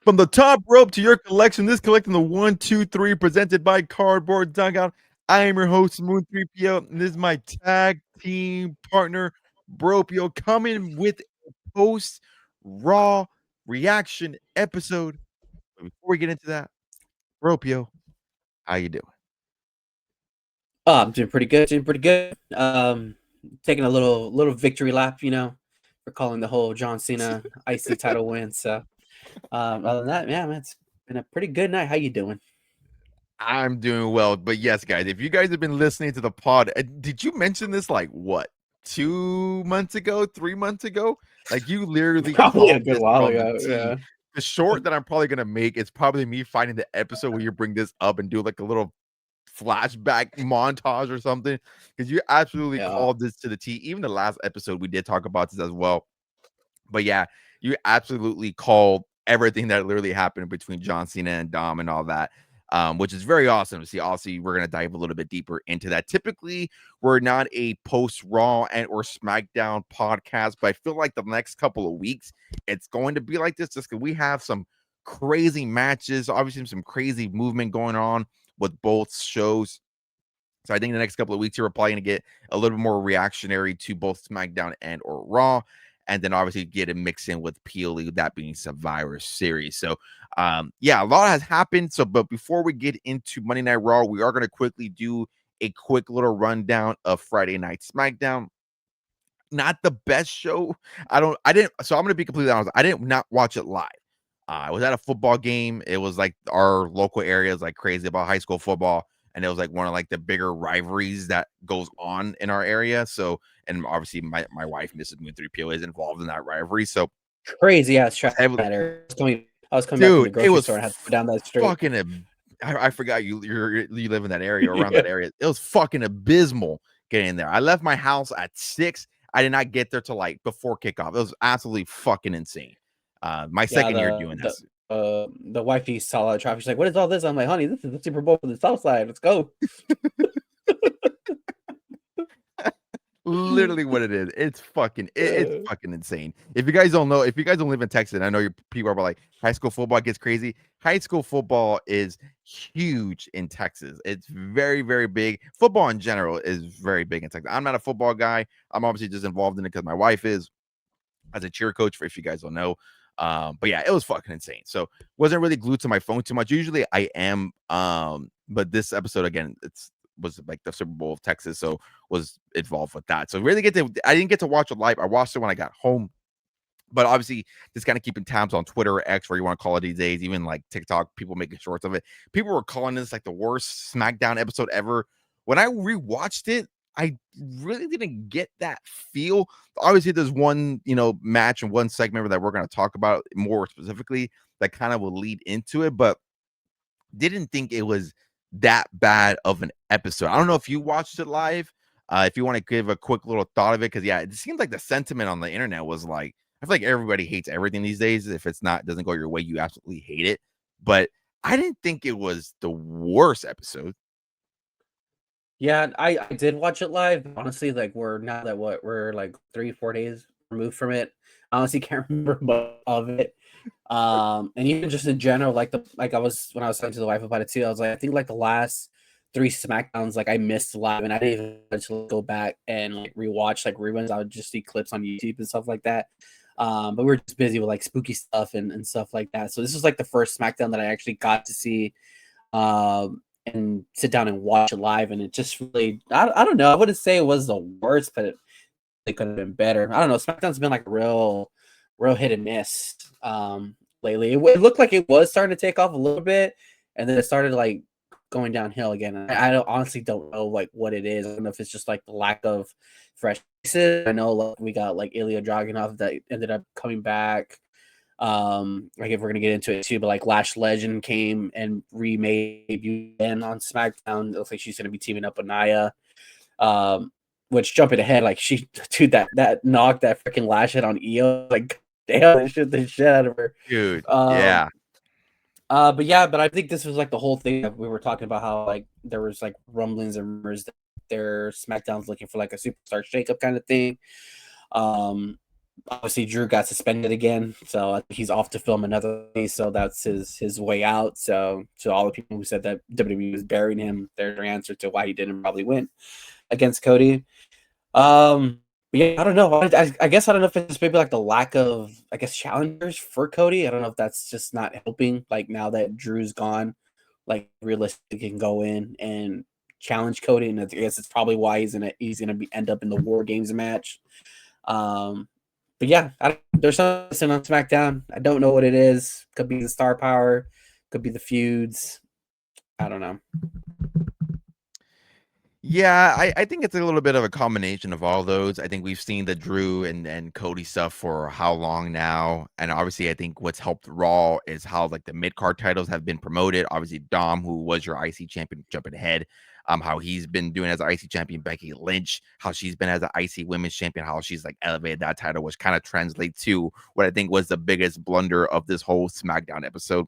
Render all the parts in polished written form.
From the top rope to your collection, this collecting the 1, 2, 3 presented by Cardboard Dugout. I am your host, Moon 3PO, and this is my tag team partner, Bropio, coming with a post Raw reaction episode. But before we get into that, Bropio, how you doing? Oh, I'm doing pretty good. Doing pretty good. Taking a little victory lap, for calling the whole John Cena IC title win. So, other than that, yeah, man, it's been a pretty good night. How you doing? I'm doing well. But yes, guys, if you guys have been listening to the pod, did you mention this like what? 2 months ago, 3 months ago, like you literally Probably a called good this while from the ago. T. Yeah. The short that I'm probably gonna make is probably me finding the episode where you bring this up and do like a little flashback montage or something, because you absolutely Yeah. called this to the T. Even the last episode we did talk about this as well. But yeah, you absolutely called everything that literally happened between John Cena and Dom and all that. Which is very awesome to see. Obviously, we're gonna dive a little bit deeper into that. Typically, we're not a post Raw and or SmackDown podcast, but I feel like the next couple of weeks it's going to be like this, just because we have some crazy matches, obviously some crazy movement going on with both shows. So I think the next couple of weeks here, we're probably going to get a little bit more reactionary to both SmackDown and or Raw, and then obviously get a mix in with PLE, that being Survivor Series. So yeah, a lot has happened. So, but before we get into Monday Night Raw, we are going to quickly do a quick little rundown of Friday Night SmackDown. Not the best show. I didn't. So I'm going to be completely honest. I didn't not watch it live. I was at a football game. It was like our local area is like crazy about high school football, and it was like one of like the bigger rivalries that goes on in our area. So, and obviously my wife, Mrs. Moon 3PO, is involved in that rivalry. So, Crazy ass traffic heavily, there. I was coming back from dude, the it grocery was store and had to go down that street. fucking. I forgot you live in that area or around Yeah. that area. It was fucking abysmal getting there. I left my house at 6. I did not get there till like before kickoff. It was absolutely fucking insane. My Yeah, second year doing this. the wifey saw the traffic. She's like, "What is all this?" I'm like, "Honey, this is the Super Bowl for the South Side. Let's go." Literally what it is. It's Uh, fucking insane. If you guys don't know, if you guys don't live in Texas, I know your people are like high school football gets crazy. High school football is huge in Texas. It's very, very big. Football in general is very big in Texas. I'm not a football guy. I'm obviously just involved in it because my wife is as a cheer coach, for if you guys don't know. But yeah, it was fucking insane. So wasn't really glued to my phone too much. Usually I am. But this episode again, it's was like the Super Bowl of Texas, so was involved with that. So really I didn't get to watch it live. I watched it when I got home. But obviously, just kind of keeping tabs on Twitter or X, where you want to call it these days, even like TikTok, people making shorts of it. People were calling this like the worst SmackDown episode ever. When I rewatched it, I really didn't get that feel. Obviously, there's one, match and one segment that we're going to talk about more specifically that kind of will lead into it, but didn't think it was that bad of an episode. I don't know if you watched it live. If you want to give a quick little thought of it, because yeah, it seems like the sentiment on the internet was like, I feel like everybody hates everything these days. If it's not doesn't go your way, you absolutely hate it. But I didn't think it was the worst episode. yeah, I did watch it live. Honestly, like we're like 3-4 days removed from it. I honestly can't remember much of it. And even just in general, like I was when I was talking to the wife about it too, I was like, I think like the last three SmackDowns, like I missed live, and I didn't even actually go back and like rewatch like reruns. I would just see clips on YouTube and stuff like that. But we were just busy with like spooky stuff and stuff like that. So this was like the first SmackDown that I actually got to see and sit down and watch it live. And it just really, I don't know. I wouldn't say it was the worst, but it could have been better. I don't know. SmackDown's been like a real hit and miss lately. It looked like it was starting to take off a little bit, and then it started like going downhill again. Honestly don't know like what it is. I don't know if it's just like the lack of fresh faces. I know like we got like Ilya Dragunov that ended up coming back. Like if we're gonna get into it too, but like Lash Legend came and remade again on SmackDown. It looks like she's gonna be teaming up with Naya. Which jumping ahead, like she dude that knocked that freaking Lash hit on Io, like damn, it shit the shit out of her. Dude, Um, yeah. but yeah, but I think this was like the whole thing that we were talking about how like there was like rumblings and rumors that their SmackDown's looking for like a superstar shakeup kind of thing. Um, Obviously, Drew got suspended again, so he's off to film another movie, so that's his way out. So all the people who said that WWE was burying him, their answer to why he didn't probably win against Cody. But yeah, I don't know. I guess I don't know if it's just maybe like the lack of, I guess, challengers for Cody. I don't know if that's just not helping. Like now that Drew's gone, like realistically can go in and challenge Cody, and I guess it's probably why he's gonna end up in the War Games match. Um, but yeah, there's something on SmackDown. I don't know what it is. Could be the star power, could be the feuds. I don't know. Yeah, I think it's a little bit of a combination of all those. I think we've seen the Drew and Cody stuff for how long now, and obviously, I think what's helped Raw is how like the mid card titles have been promoted. Obviously, Dom, who was your IC champion, jumping ahead, how he's been doing as IC champion. Becky Lynch, how she's been as an IC women's champion, how she's like elevated that title, which kind of translates to what I think was the biggest blunder of this whole SmackDown episode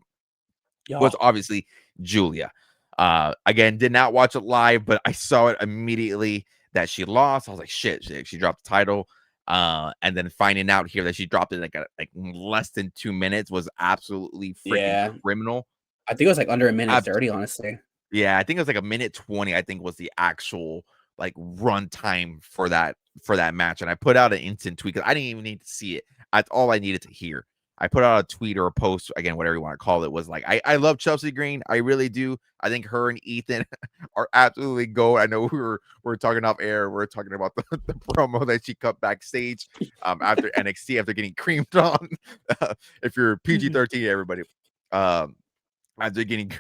was Y'all. obviously Giulia. Again, did not watch it live, but I saw it immediately that she lost. I was like, shit, she dropped the title. And then finding out here that she dropped it like less than 2 minutes was absolutely freaking Yeah, criminal. I think it was like under a minute 30, honestly. Yeah, I think it was like a minute 20, I think was the actual like run time for that match. And I put out an instant tweet because I didn't even need to see it. That's all I needed to hear. I put out a tweet or a post, again, whatever you want to call it, was like, I love Chelsea Green. I really do. I think her and Ethan are absolutely gold. I know we were talking off air. We're talking about the promo that she cut backstage after NXT after getting creamed on. If you're PG-13, everybody. After getting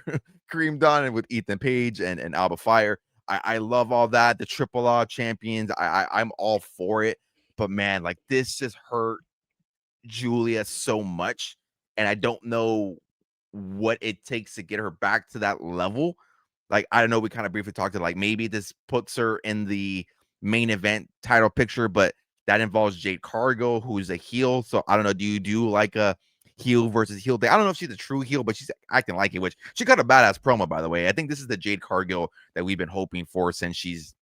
creamed on and with Ethan Page and Alba Fire. I love all that. The Triple R champions. I'm all for it. But man, like this just hurt Giulia so much. And I don't know what it takes to get her back to that level. Like, I don't know, we kind of briefly talked to like maybe this puts her in the main event title picture, but that involves Jade Cargill, who's a heel. So I don't know. Do you do like a heel versus heel thing? I don't know if she's a true heel, but she's acting like it, which she got a badass promo, by the way. I think this is the Jade Cargill that we've been hoping for since she's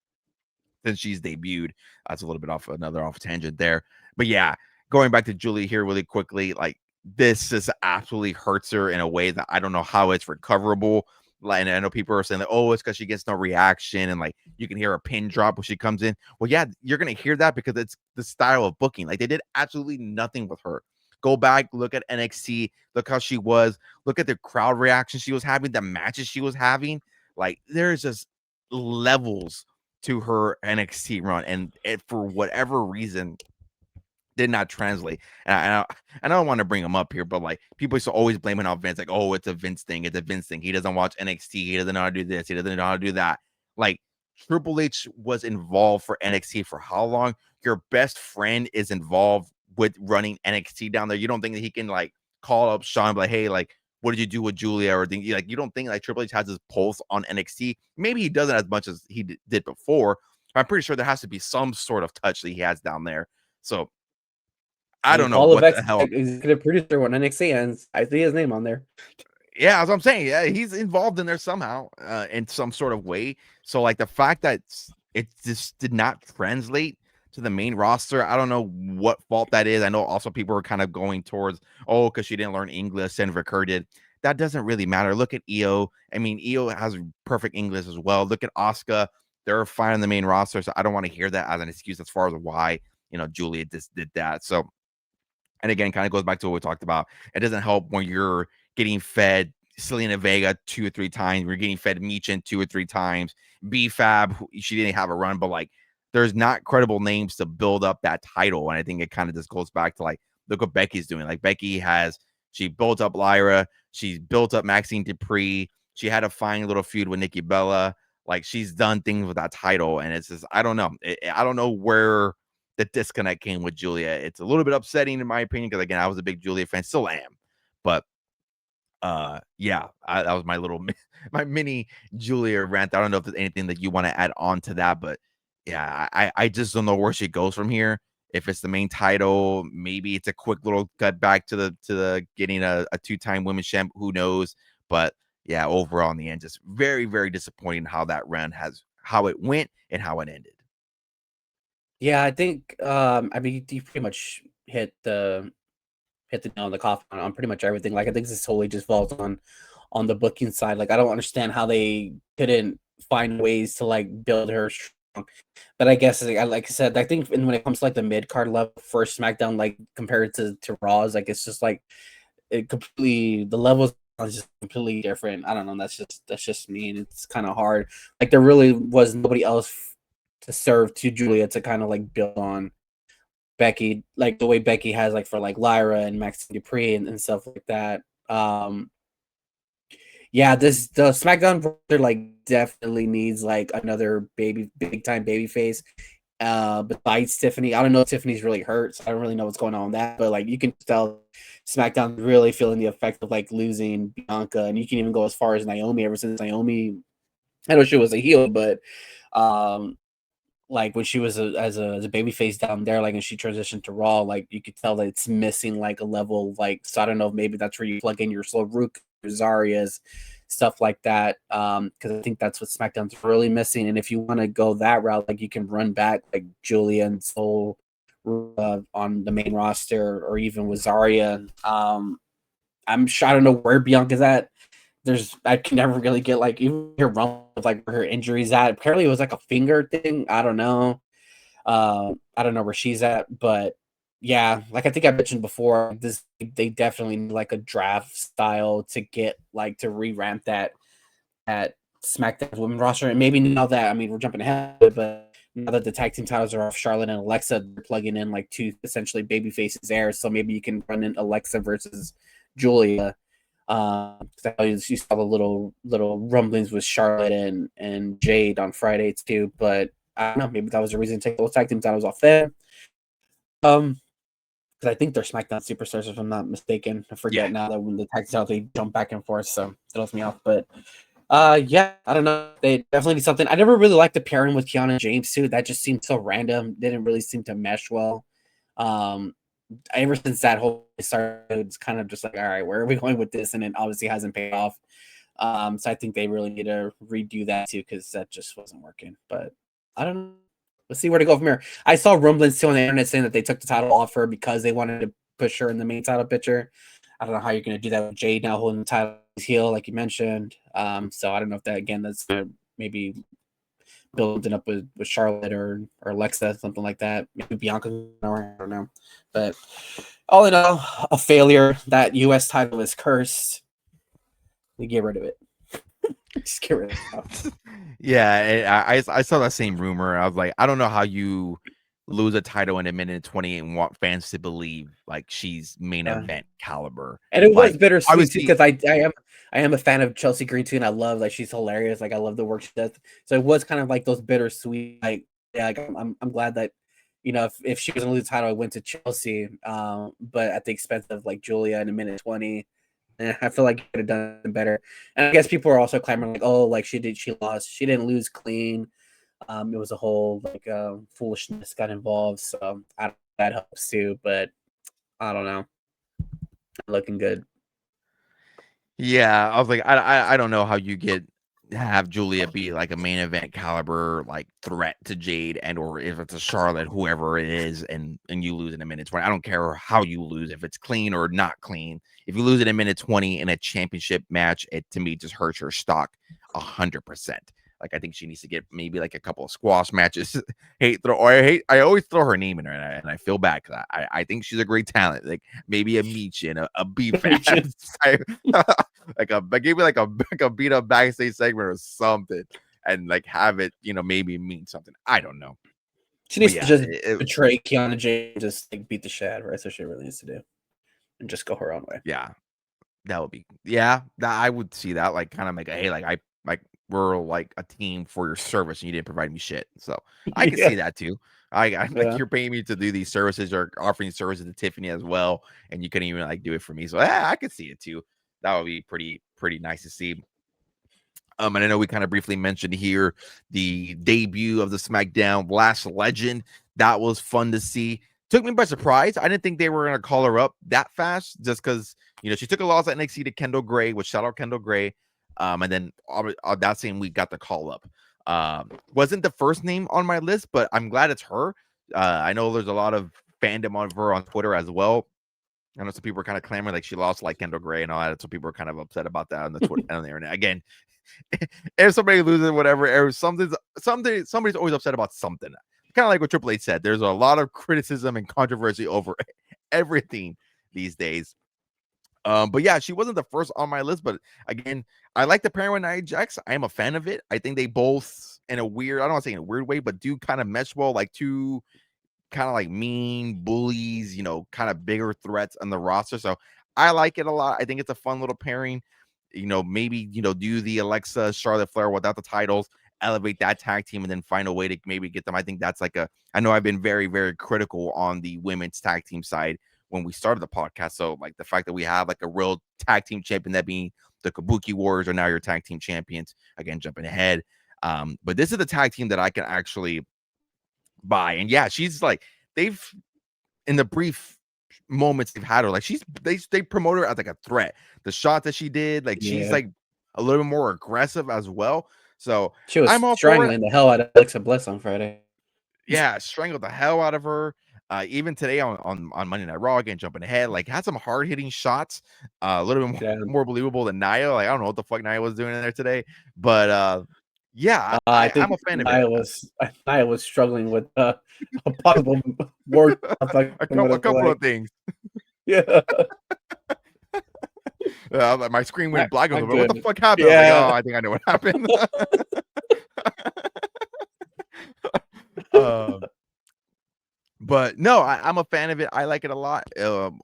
debuted. That's a little bit off tangent there. But yeah, going back to Julie here really quickly, like this just absolutely hurts her in a way that I don't know how it's recoverable. Like, and I know people are saying that, oh, it's because she gets no reaction, and like you can hear a pin drop when she comes in. Well, yeah, you're gonna hear that because it's the style of booking. Like they did absolutely nothing with her. Go back, look at NXT, look how she was, look at the crowd reaction she was having, the matches she was having. Like there's just levels to her NXT run, and it for whatever reason did not translate. And I don't want to bring him up here, but like people used to always blame it on Vince, like, oh, it's a Vince thing, it's a Vince thing. He doesn't watch NXT, he doesn't know how to do this, he doesn't know how to do that. Like Triple H was involved for NXT for how long? Your best friend is involved with running NXT down there. You don't think that he can like call up Sean and be like, hey, like, what did you do with Julia? Or think like you don't think like Triple H has his pulse on NXT? Maybe he doesn't as much as he did before. I'm pretty sure there has to be some sort of touch that he has down there. So I I mean, don't know Paul what the Levesque, hell. executive producer on NXT, and I see his name on there. Yeah, as I'm saying, yeah, he's involved in there somehow, in some sort of way. So, like the fact that it just did not translate to the main roster, I don't know what fault that is. I know also people are kind of going towards, oh, because she didn't learn English and Vicker did. That doesn't really matter. Look at Io. I mean, Io has perfect English as well. Look at Asuka; they're fine on the main roster. So I don't want to hear that as an excuse as far as why Julia just did that. So and again, kind of goes back to what we talked about. It doesn't help when you're getting fed Selena Vega 2 or 3 times. We're getting fed Michin 2 or 3 times. B-Fab, she didn't have a run, but like there's not credible names to build up that title. And I think it kind of just goes back to like, look what Becky's doing. Like she built up Lyra. She's built up Maxine Dupree. She had a fine little feud with Nikki Bella. Like she's done things with that title. And it's just, I don't know. I don't know where the disconnect came with Julia. It's a little bit upsetting in my opinion because again, I was a big Julia fan, still am. But yeah, that was my little my mini Julia rant. I don't know if there's anything that you want to add on to that, but yeah, I just don't know where she goes from here. If it's the main title, maybe it's a quick little cut back to the getting a 2-time women's champ. Who knows? But yeah, overall in the end, just very, very disappointing how that run how it went and how it ended. Yeah, I think I mean you pretty much hit hit the nail on the coffin on pretty much everything. Like I think this totally just falls on the booking side. Like I don't understand how they couldn't find ways to like build her strong. But I guess like I said, I think when it comes to like the mid card level for SmackDown, like compared to Raw's, like it's just like it completely the levels are just completely different. I don't know. That's just me, and it's kind of hard. Like there really was nobody else to serve to Giulia to kind of like build on Becky, like the way Becky has like for like Lyra and Max Dupree and stuff like that. Yeah, the SmackDown roster like definitely needs like another big time baby face. Besides Tiffany, I don't know if Tiffany's really hurt, so I don't really know what's going on with that. But like you can tell SmackDown really feeling the effect of like losing Bianca, and you can even go as far as Naomi. Ever since Naomi, I know she was a heel, but like when she was as a baby face down there, like and she transitioned to Raw, like you could tell that it's missing like a level, like so I don't know if maybe that's where you plug in your Rook, Zarias, stuff like that. Because I think that's what SmackDown's really missing. And if you want to go that route, like you can run back like Giulia and Soul on the main roster, or even with Zarya. I'm sure I don't know where Bianca's at. I can never really get like even her run with like where her injuries at. Apparently it was like a finger thing. I don't know. I don't know where she's at, but yeah, like I think I mentioned before, they definitely need like a draft style to get like to re-ramp that SmackDown women's roster. And maybe now that, I mean, we're jumping ahead, but now that the tag team titles are off Charlotte and Alexa, they're plugging in like two essentially baby faces there. So maybe you can run in Alexa versus Giulia. You saw the little rumblings with Charlotte and Jade on Friday too, but I don't know, maybe that was the reason to take those tag team titles off there. Because I think they're SmackDown superstars, if I'm not mistaken. I forget now that when the tag team titles they jump back and forth, so it throws me off. But yeah, I don't know. They definitely need something. I never really liked the pairing with Kiana James too. That just seemed so random. Didn't really seem to mesh well. Ever since that whole started, it's kind of just like, all right, where are we going with this? And it obviously hasn't paid off. So I think they really need to redo that too, because that just wasn't working. But I don't know. Let's see where to go from here. I saw rumblings too on the internet saying that they took the title off her because they wanted to push her in the main title picture. I don't know how you're going to do that with Jade now holding the title heel, like you mentioned. So I don't know if that, again, that's going to maybe building up with Charlotte or Alexa, something like that. Maybe Bianca, I don't know. But all in all, a failure. That U.S. title is cursed. We get rid of it. Just get rid of it. Yeah, I saw that same rumor. I was like, I don't know how you lose a title in a minute 20 and want fans to believe like she's main event caliber. And it was like, bittersweet because I am a fan of Chelsea Green too, and I love like she's hilarious. Like I love the work she does. So it was kind of like those bittersweet. Like yeah, like I'm glad that if she was gonna lose the title, I went to Chelsea. But at the expense of like Giulia in a minute 20. And I feel like you could have done better. And I guess people are also clamoring like, oh, like she lost. She didn't lose clean. It was a whole like foolishness got involved. So that helps too. But I don't know. Looking good. Yeah, I was like, I don't know how you have Giulia be like a main event caliber like threat to Jade, and or if it's a Charlotte, whoever it is, and you lose in a minute 20. I don't care how you lose, if it's clean or not clean. If you lose in a minute 20 in a championship match, it to me just hurts her stock 100%. Like I think she needs to get maybe like a couple of squash matches. I always throw her name in there, and I feel bad because I think she's a great talent. Like maybe a Michin, a beef like give me like a beat up backstage segment or something, and like have it maybe mean something. I don't know. She needs to just betray Kiana James, just like beat the shit out of her. That's what she really needs to do, and just go her own way. Yeah, that would be I would see that, like kind of like, hey, like we're like a team for your service and you didn't provide me shit. So I can see that too. Like you're paying me to do these services or offering services to Tiffany as well, and you couldn't even like do it for me. So yeah, I could see it too. That would be pretty nice to see. And I know we kind of briefly mentioned here the debut of the SmackDown Lash Legend. That was fun to see. Took me by surprise. I didn't think they were going to call her up that fast, just because she took a loss at NXT to Kendall Gray, which shout out Kendall Gray. And then that same week got the call up. Wasn't the first name on my list, but I'm glad it's her. I know there's a lot of fandom of her on Twitter as well. I know some people were kind of clamoring like she lost like Kendall Gray and all that. So people were kind of upset about that on the Twitter on the internet. Again, if somebody loses, whatever, or somebody's always upset about something. Kind of like what Triple H said. There's a lot of criticism and controversy over everything these days. But yeah, she wasn't the first on my list. But again, I like the pairing with Nia Jax. I am a fan of it. I think they both, in a weird, I don't want to say in a weird way, but do kind of mesh well, like two kind of like mean bullies, kind of bigger threats on the roster. So I like it a lot. I think it's a fun little pairing. Maybe, do the Alexa Charlotte Flair without the titles, elevate that tag team, and then find a way to maybe get them. I think that's I know I've been very, very critical on the women's tag team side when we started the podcast. So like the fact that we have like a real tag team champion, that being the Kabuki Warriors are now your tag team champions. Again, jumping ahead. But this is the tag team that I can actually buy. And yeah, she's like, they've, in the brief moments they've had her, like they promote her as like a threat. The shot that she did, like she's like a little bit more aggressive as well. So she was I'm all strangling the hell out of Alexa Bliss on Friday. Yeah, strangled the hell out of her. Even today on Monday Night Raw, again, jumping ahead, like had some hard hitting shots, a little bit more believable than Nia. Like I don't know what the fuck Nia was doing in there today, but yeah, I think I'm a fan of Nia was struggling with a possible word. a couple of things. Yeah. My screen went black. I was like, what the fuck happened? Yeah. I was like, oh, I think I know what happened. But no, I'm a fan of it. I like it a lot.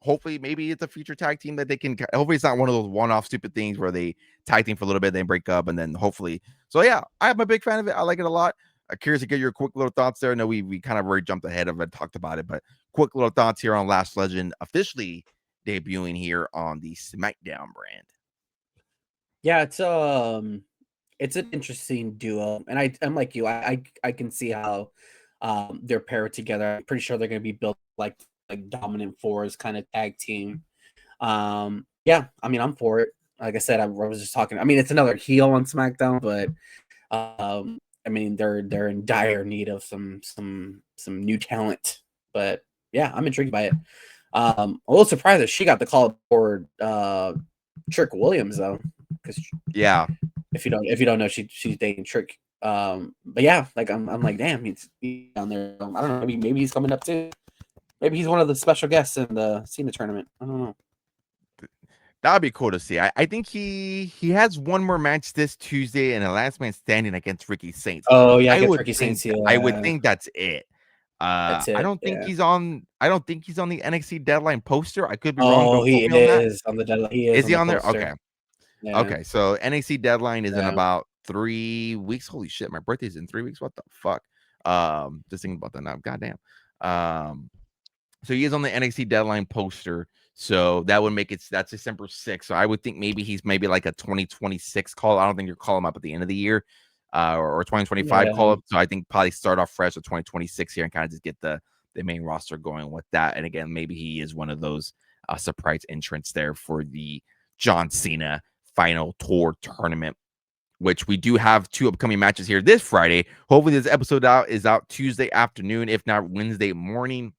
Hopefully, maybe it's a future tag team that they can. Hopefully, it's not one of those one-off stupid things where they tag team for a little bit, then break up, and then hopefully. So yeah, I'm a big fan of it. I like it a lot. Curious to get your quick little thoughts there. I know we kind of already jumped ahead of it, talked about it, but quick little thoughts here on Lash Legend officially debuting here on the SmackDown brand. Yeah, it's an interesting duo, and I'm like you. I can see how they're paired together. I'm pretty sure they're going to be built like dominant force kind of tag team. Yeah, I mean, I'm for it. Like I said, I was just talking. I mean, it's another heel on SmackDown, but I mean, they're in dire need of some new talent. But yeah, I'm intrigued by it. A little surprised that she got the call for Trick Williams though, because yeah, if you don't know, she's dating Trick. But yeah, like I'm like, damn, he's down there. I don't know, maybe he's coming up too. Maybe he's one of the special guests in the Cena tournament. I don't know. That would be cool to see. I think he has one more match this Tuesday in a last man standing against Ricky Saints. Oh yeah, against Ricky Saints. Yeah. I would think that's it. That's it. I don't think he's on. I don't think he's on the NXT Deadline poster. I could be wrong. Oh, he is on the deadline. He is he on there? Poster. Okay. Yeah. Okay. So NXT Deadline is in about 3 weeks. Holy shit! My birthday's in 3 weeks. What the fuck? Just thinking about that now. Goddamn. So he is on the NXT Deadline poster. So that would make it, that's December 6th. So I would think maybe he's maybe like a 2026 call. I don't think you're calling him up at the end of the year or 2025 call up. So I think probably start off fresh with 2026 here and kind of just get the main roster going with that. And again, maybe he is one of those surprise entrants there for the John Cena Final Tour tournament, which we do have 2 upcoming matches here this Friday. Hopefully this episode is out Tuesday afternoon, if not Wednesday morning.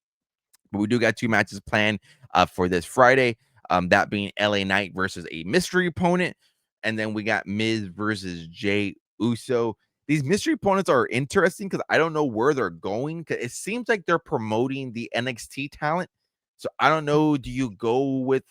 But we do got 2 matches planned for this Friday. That being LA Knight versus a mystery opponent. And then we got Miz versus Jey Uso. These mystery opponents are interesting because I don't know where they're going. Cause it seems like they're promoting the NXT talent. So I don't know. Do you go with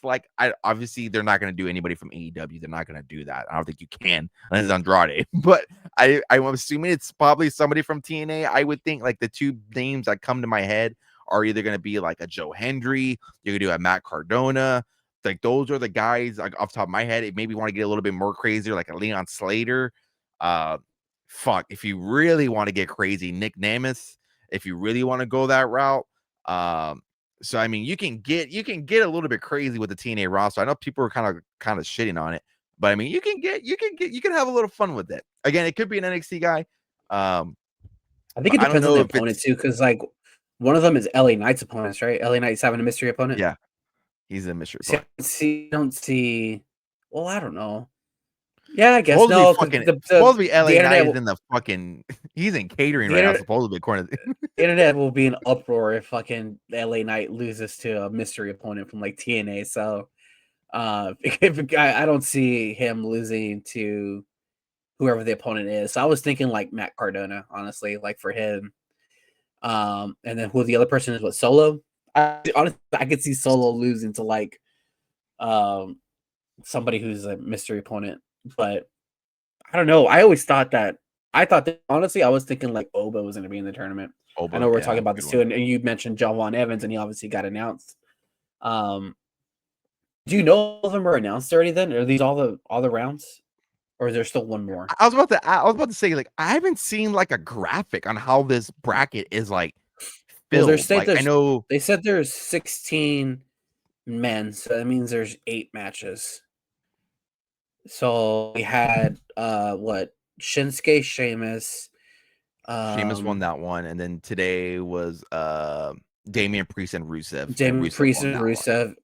obviously they're not going to do anybody from AEW. They're not going to do that. I don't think you can unless it's Andrade. But I'm assuming it's probably somebody from TNA. I would think like the 2 names that come to my head are either going to be like a Joe Hendry, you're going to do a Matt Cardona. Like those are the guys like off the top of my head. It maybe want to get a little bit more crazier, like a Leon Slater. If you really want to get crazy, Nick Nemeth, if you really want to go that route. So I mean, you can get a little bit crazy with the TNA roster. I know people are kind of shitting on it, but I mean, you can have a little fun with it. Again, it could be an NXT guy. I think it depends on the opponent too, because like one of them is LA Knight's opponents, right? LA Knight's having a mystery opponent. Yeah, he's a mystery opponent. Don't see. Well, I don't know. Yeah, I guess supposed no. to be LA Knight is in the fucking He's in catering The right now, internet, supposedly, according to the internet will be an uproar if fucking LA Knight loses to a mystery opponent from like TNA. So, if I don't see him losing to whoever the opponent is. So I was thinking like Matt Cardona, honestly, like for him. And then who the other person is? What, Solo? Honestly, I could see Solo losing to like somebody who's a mystery opponent, but I don't know. I thought that honestly, I was thinking like Oba was going to be in the tournament. I know Oba. we're talking Yeah, about good this too, one. and you mentioned Javon Evans, and he obviously got announced. Um, do you know all of them are announced already? Then are these all the rounds, or is there still one more? I was about to say, like, I haven't seen like a graphic on how this bracket is like Well, filled. Like, I know they said there's 16 men, so that means there's 8 matches. So we had what, Shinsuke, Sheamus, Sheamus won um that one, and then today was Damian Priest and Rusev, and Damon Rusev Priest won and that one. Rusev,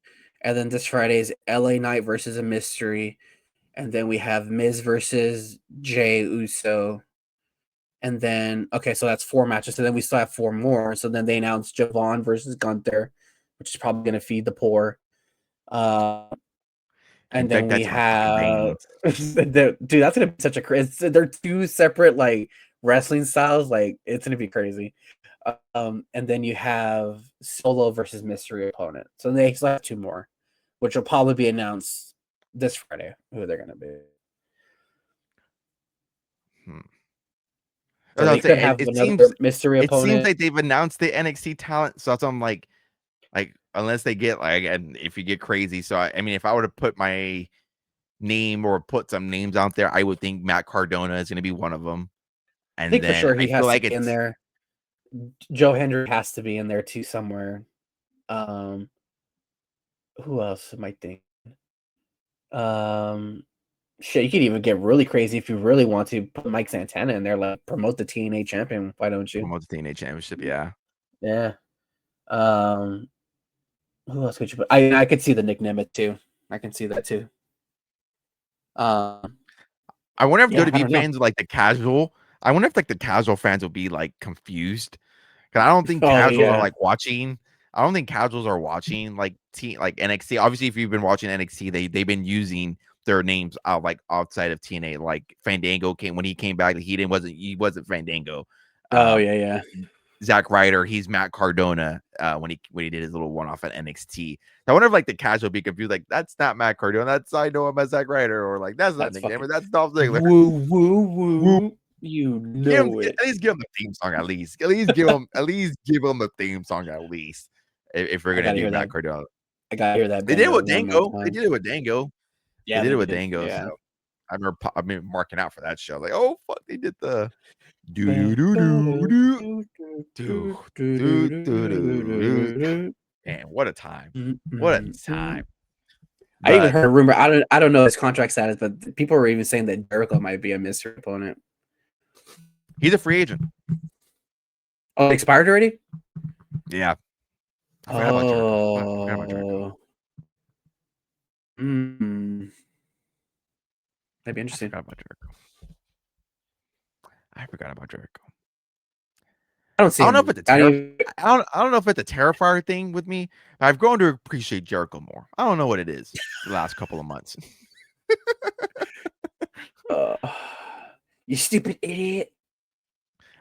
and then this Friday's LA Knight versus a mystery, and then we have Miz versus Jay Uso, and then okay, so that's 4 matches. So then we still have 4 more. So then they announced Javon versus Gunther, which is probably going to feed the poor. Uh, In and fact, then we that's my fucking have veins. dude, that's gonna be such a crazy. They're 2 separate like wrestling styles. Like it's gonna be crazy. And then you have Solo versus mystery opponent. So they still have 2 more, which will probably be announced this Friday who they're gonna be. Hmm. So As I they was could saying, have another mystery it seems opponent. like they've announced the NXT talent, so that's why I'm like unless they get like, and if you get crazy, so I mean, if I were to put my name or put some names out there, I would think Matt Cardona is going to be one of them, I and think for then sure I he feel has to like be in it's there. Joe Hendry has to be in there too somewhere. Um, who else am I thinking? Um, Shit, you could even get really crazy if you really want to put Mike Santana in there, like promote the TNA champion. Why don't you? almost the TNA championship. Yeah, Yeah. Um, who else could you put? I could see the Nick Nemeth too. I can see that too. Um, I wonder if yeah, I WWE don't know. fans like the casual. I wonder if like the casual fans will be like confused because I don't think Oh casuals are yeah. like watching. I don't think casuals are watching like NXT. Obviously, if you've been watching NXT, they've been using their names out like outside of TNA. Like Fandango came when he came back. He wasn't Fandango. Oh Um, yeah, yeah. Zack Ryder, he's Matt Cardona when he did his little one off at NXT. I wonder if like the casual be confused, like that's not Matt Cardona, that's I know him as Zack Ryder, or like that's not That's Nick Dammer, fucking that's Dolph Ziggler. woo woo Woo. woo. You Give him know at it. least give him the theme song at least. At least give him the theme song at least. If we're I gonna gotta do hear Matt that. Cardona. I gotta hear that They did it banger with one more Dango. They time. did it with Dango. They Yeah, did they it with did. Dango. Yeah. So I've been marking out for that show. Like, oh fuck, they did the do do do do do do do do do do. Man, what a time. What a time. I even But heard a rumor. I don't know his contract status, but people were even saying that Jericho might be a mystery opponent. he's a free agent. Oh, it expired already? Yeah. I forgot about Jericho. Fuck, I forgot about Jericho. Oh. Mm. That'd be I interesting. forgot about Jericho. I forgot about Jericho. I don't see I don't know if him. it's a terrif I don't know if it's a terrifier thing with me. I've grown to appreciate Jericho more. I don't know what it is the last couple of months. Uh, you stupid idiot.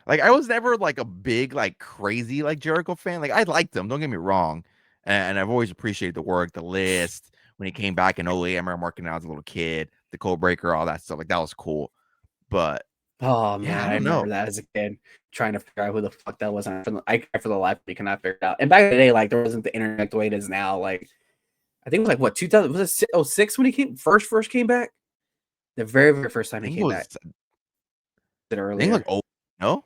Like I was never like a big, like crazy like Jericho fan. Like I liked him, don't get me wrong. And I've always appreciated the work, the list. When he came back in 08, I remember marking out as a little kid, the code breaker, all that stuff. Like that was cool. But Oh yeah, man, I I don't know. remember that as a kid, trying to figure out who the fuck that was. For the life of me cannot figure it out. And back in the day, like there wasn't the internet the way it is now. Like I think it was like what 2000 was it 06 when he first came back? The very first time I he think it came back. was Did I think like, earlier. oh no.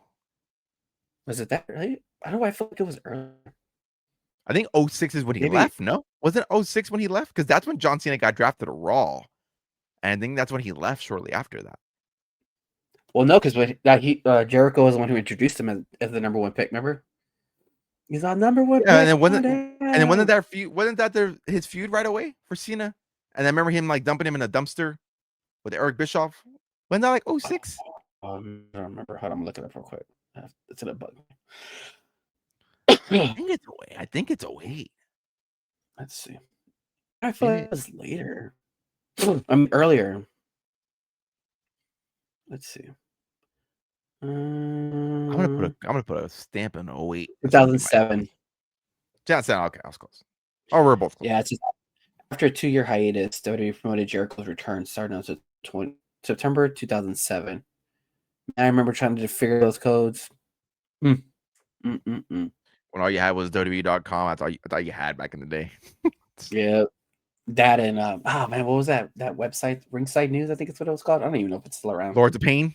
Was it that early? I don't know why I feel like it was earlier. I think 06 is when he Maybe. left. No, wasn't 06 when he left? Because that's when John Cena got drafted to Raw. And I think that's when he left shortly after that. Well, no, because when that he Jericho was the one who introduced him as the number 1 pick. Remember? He's our number 1 Yeah, and pick. then wasn't that feud his feud right away for Cena? And I remember him like dumping him in a dumpster with Eric Bischoff. Wasn't that like 06? I don't remember. Hold on, I'm looking up real quick. It's in a bug. I think it's 08. I think it's 08. Let's see. I thought Maybe it was later. Earlier. Let's see. I'm gonna put a stamp in 08. That's gonna be my 2007. John Cena. Okay, I was close. Oh, we're both close. Yeah, it's just after a 2-year hiatus, WWE promoted Jericho's return starting on September 2007. I remember trying to figure those codes. When all you had was WWE.com, I thought you had back in the day. Yeah. That and man, what was that website? Ringside News, I think it's what it was called. I don't even know if it's still around. Lords of Pain.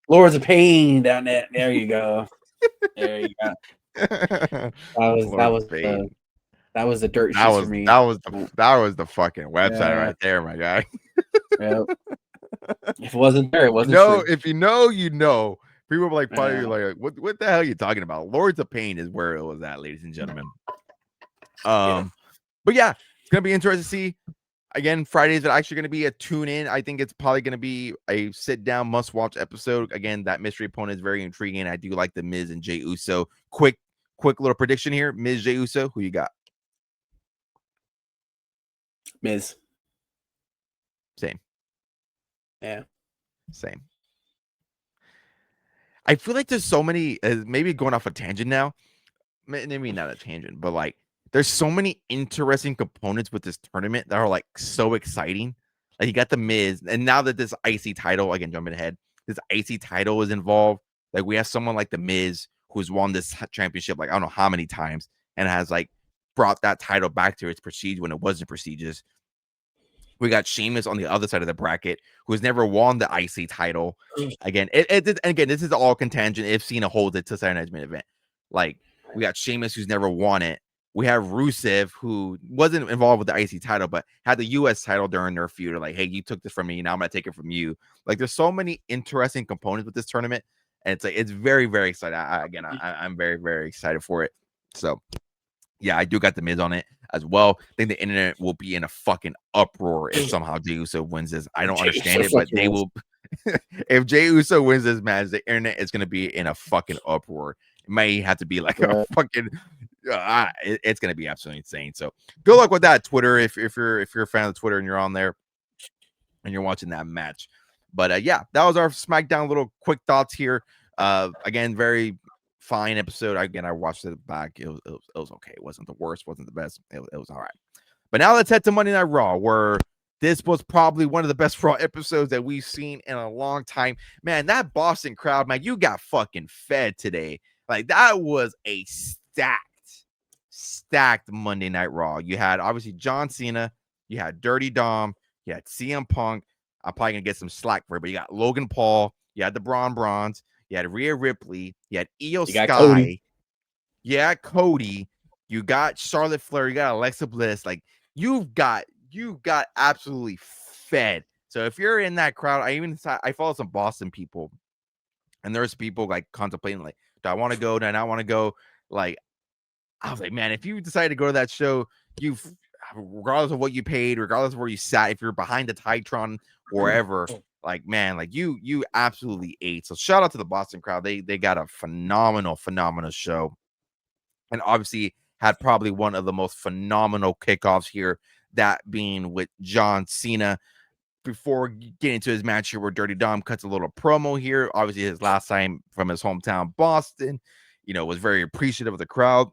Lords of Pain down there. There you go. There you go. That was the dirt sheets for me. That was the fucking website right there, my guy. Yep. If it wasn't there, it wasn't true. true. If you know, you know. People were like, probably like, what the hell are you talking about? Lords of Pain is where it was at, ladies and gentlemen. But yeah, it's gonna be interesting to see. Again, Fridays are actually going to be a tune in. I think it's probably going to be a sit down, must watch episode. Again, that mystery opponent is very intriguing. I do like the Miz and Jey Uso. Quick little prediction here: Miz, Jey Uso. Who you got? Miz. Same. Yeah. Same. I feel like there's so many. Maybe going off a tangent now. Maybe not a tangent, but like there's so many interesting components with this tournament that are like so exciting. Like you got the Miz, and now that this IC title, again, jumping ahead, this IC title is involved. Like we have someone like the Miz who's won this championship like I don't know how many times and has like brought that title back to its prestige when it wasn't prestigious. We got Sheamus on the other side of the bracket who has never won the IC title. Again, again, this is all contingent if Cena holds it to Saturday Night's Main Event. Like we got Sheamus who's never won it. We have Rusev, who wasn't involved with the IC title, but had the US title during their feud. Like, hey, you took this from me, now I'm gonna take it from you. Like, there's so many interesting components with this tournament, and it's like it's very, very exciting. I'm very, very excited for it. So, yeah, I do got the Miz on it as well. I think the internet will be in a fucking uproar if somehow Jey Uso wins this. I don't understand it, but they will. If Jey Uso wins this match, the internet is gonna be in a fucking uproar. It may have to be like a fucking. It's gonna be absolutely insane. So good luck with that, Twitter. If you're a fan of Twitter and you're on there and you're watching that match. But yeah, that was our SmackDown little quick thoughts here. Again, very fine episode. Again, I watched it back. It was okay. It wasn't the worst. Wasn't the best. It was all right. But now let's head to Monday Night Raw, where this was probably one of the best Raw episodes that we've seen in a long time. Man, that Boston crowd, man, you got fucking fed today. Like that was a stacked Monday Night Raw. You had obviously John Cena, you had Dirty Dom, you had CM Punk. I'm probably gonna get some slack for it, but you got Logan Paul, you had the Bronze, you had Rhea Ripley, you had Io Sky, you had Cody, you got Charlotte Flair, you got Alexa Bliss. Like you got absolutely fed. So if you're in that crowd, I follow some Boston people, and there's people like contemplating like, do I want to go? Do I not want to go? Like, I was like, man, if you decide to go to that show, regardless of what you paid, regardless of where you sat, if you're behind the Titron, wherever, like, man, like you absolutely ate. So shout out to the Boston crowd. They got a phenomenal show, and obviously had probably one of the most phenomenal kickoffs here, that being with John Cena. Before getting into his match here, where Dirty Dom cuts a little promo here, obviously his last time from his hometown, Boston, was very appreciative of the crowd.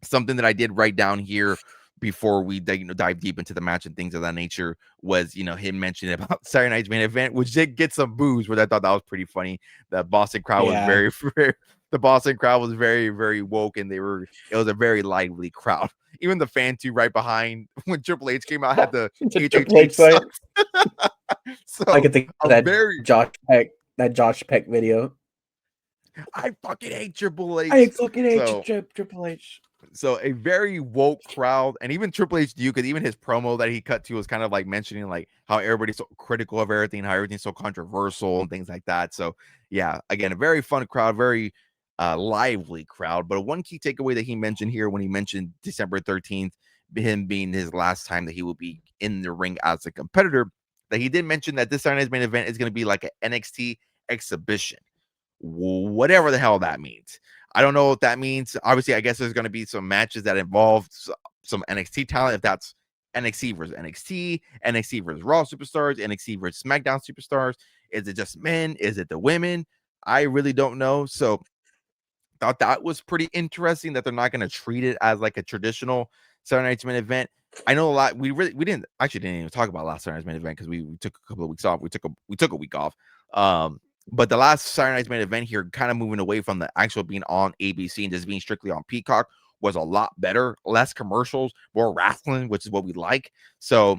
Something that I did write down here before we dive deep into the match and things of that nature was, him mentioning about Saturday Night's Main Event, which did get some boos, which I thought that was pretty funny. The Boston crowd was the Boston crowd was very, very woke, and it was a very lively crowd. Even the fan too right behind when Triple H came out had the Triple H fight. So I could think of that Josh Peck video. I fucking hate Triple H. I fucking hate Triple H. So a very woke crowd, and even Triple H, because even his promo that he cut to was kind of like mentioning like how everybody's so critical of everything, how everything's so controversial and things like that. So yeah, again, a very fun crowd, very lively crowd. But one key takeaway that he mentioned here when he mentioned December 13th, him being his last time that he will be in the ring as a competitor, that he did mention that this Saturday's Main Event is going to be like an NXT exhibition, whatever the hell that means. I don't know what that means. Obviously, I guess there's going to be some matches that involve some NXT talent. If that's NXT versus NXT, NXT versus Raw superstars, NXT versus SmackDown superstars. Is it just men? Is it the women? I really don't know. So thought that was pretty interesting that they're not going to treat it as like a traditional Saturday Night's Main event. I know a lot. We didn't even talk about last Saturday Night's Main event because we took a couple of weeks off. We took a week off. But the last Saturday Night's Main event here, kind of moving away from the actual being on ABC and just being strictly on Peacock, was a lot better. Less commercials, more wrestling, which is what we like. So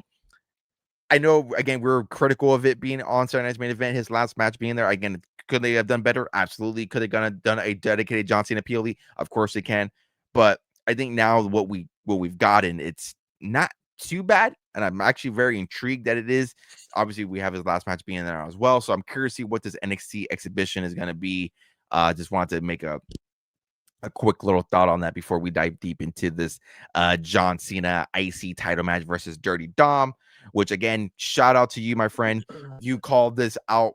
I know, again, we're critical of it being on Saturday Night's Main event. His last match being there, again, could they have done better? Absolutely. Could they have done a dedicated John Cena PLE? Of course they can. But I think now what we've gotten, it's not too bad, and I'm actually very intrigued that it is. Obviously, we have his last match being there as well, so I'm curious to see what this NXT exhibition is going to be. Just wanted to make a quick little thought on that before we dive deep into this John Cena IC title match versus Dirty Dom, which, again, shout out to you, my friend. You called this out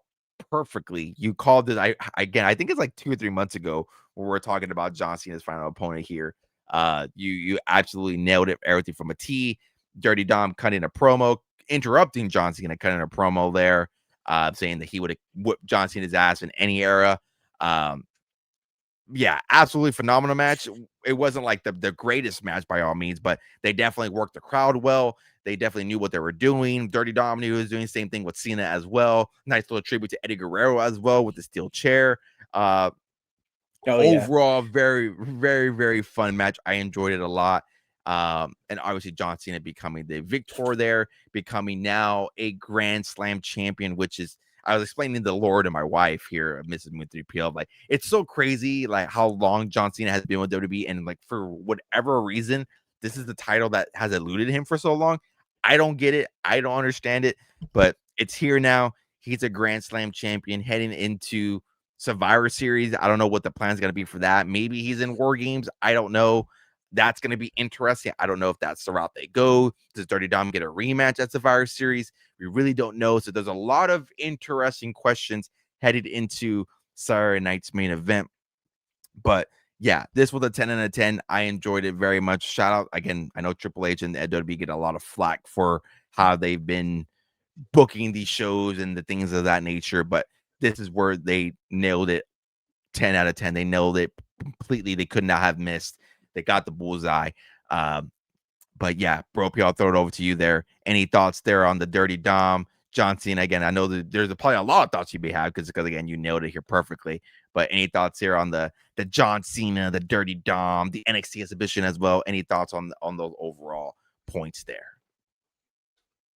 perfectly. You called this, I think it's like 2 or 3 months ago when we were talking about John Cena's final opponent here. You absolutely nailed it, everything from a T. Dirty Dom cutting a promo, interrupting John Cena, cutting a promo there, saying that he would have whipped John Cena's ass in any era. Yeah, absolutely phenomenal match. It wasn't like the greatest match by all means, but they definitely worked the crowd well. They definitely knew what they were doing. Dirty Dom knew he was doing the same thing with Cena as well. Nice little tribute to Eddie Guerrero as well with the steel chair. Overall, very, very, very fun match. I enjoyed it a lot. And obviously John Cena becoming the victor there, becoming now a Grand Slam champion, which is, I was explaining the lore to my wife here, Mrs. Moon 3PL. Like, it's so crazy, like how long John Cena has been with WWE, and like for whatever reason, this is the title that has eluded him for so long. I don't get it. I don't understand it, but it's here now. He's a Grand Slam champion heading into Survivor Series. I don't know what the plan is going to be for that. Maybe he's in War Games. I don't know. That's going to be interesting. I don't know if that's the route they go. Does Dirty Dom get a rematch at Survivor Series? We really don't know. So there's a lot of interesting questions headed into Saturday night's main event. But yeah, this was a 10 out of 10. I enjoyed it very much. Shout out again. I know Triple H and WWE get a lot of flack for how they've been booking these shows and the things of that nature, but this is where they nailed it. 10 out of 10. They nailed it completely. They could not have missed. They got the bullseye. But yeah, bro, I'll throw it over to you there. Any thoughts there on the Dirty Dom, John Cena? Again, I know that there's probably a lot of thoughts you may have because again, you nailed it here perfectly. But any thoughts here on the John Cena, the Dirty Dom, the NXT exhibition as well? Any thoughts on those overall points there?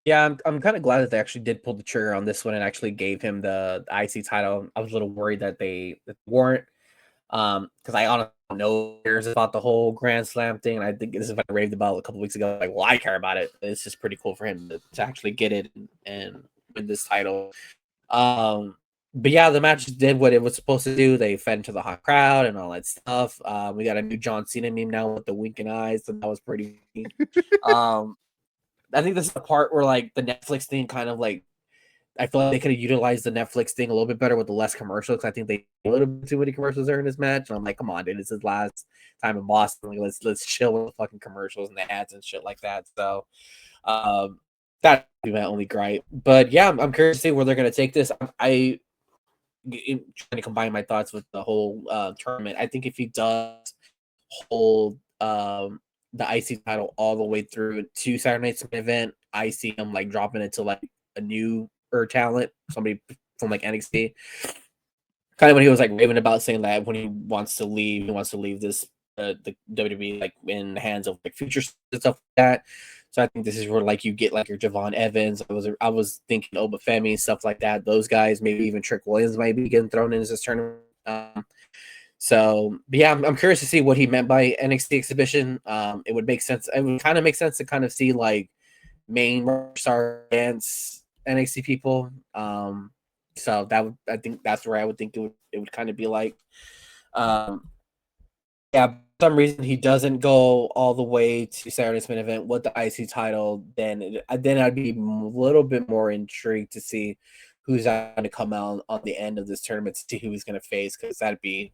Yeah, I'm kind of glad that they actually did pull the trigger on this one and actually gave him the IC title. I was a little worried that they weren't, because I honestly don't know about the whole Grand Slam thing, and I think this is what I raved about a couple weeks ago. Like, well, I care about it. It's just pretty cool for him to actually get it and win this title. But yeah, the match did what it was supposed to do. They fed into the hot crowd and all that stuff. We got a new John Cena meme now with the winking eyes, so that was pretty. I think this is the part where like the Netflix thing kind of like, I feel like they could have utilized the Netflix thing a little bit better with the less commercials. I think they a little bit too many commercials there in this match. And I'm like, come on, dude, it's his last time in Boston. Like, let's chill with the fucking commercials and the ads and shit like that. So that's my only gripe. But yeah, I'm curious to see where they're gonna take this. I trying to combine my thoughts with the whole tournament. I think if he does hold the IC title all the way through to Saturday night's main event, I see him like dropping it to like a new talent, somebody from like NXT. Kind of when he was like raving about saying that when he wants to leave this the WWE like in the hands of like future stuff like that. So I think this is where like you get like your Javon Evans. I was thinking Obafemi, stuff like that. Those guys, maybe even Trick Williams might be getting thrown into this tournament. So, but yeah, I'm curious to see what he meant by NXT exhibition. It would make sense. It would kind of make sense to kind of see like main star against NXT people. So I think that's where I would think it would kind of be like. Yeah, for some reason he doesn't go all the way to Saturday's main event with the IC title. Then I'd be a little bit more intrigued to see who's going to come out on the end of this tournament to see who he's going to face, because that'd be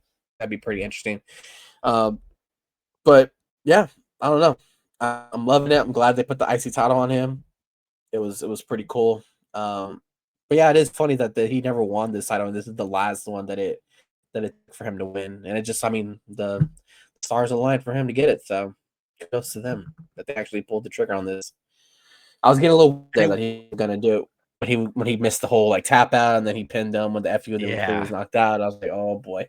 pretty interesting. But yeah, I don't know. I'm loving it. I'm glad they put the IC title on him. It was pretty cool. But yeah, it is funny that he never won this title, and this is the last one that it took for him to win. And it just, I mean, the stars aligned for him to get it. So kudos to them that they actually pulled the trigger on this. I was getting a little there that he was gonna do it when he missed the whole like tap out, and then he pinned him with the FU, and then before he was knocked out. I was like, oh boy.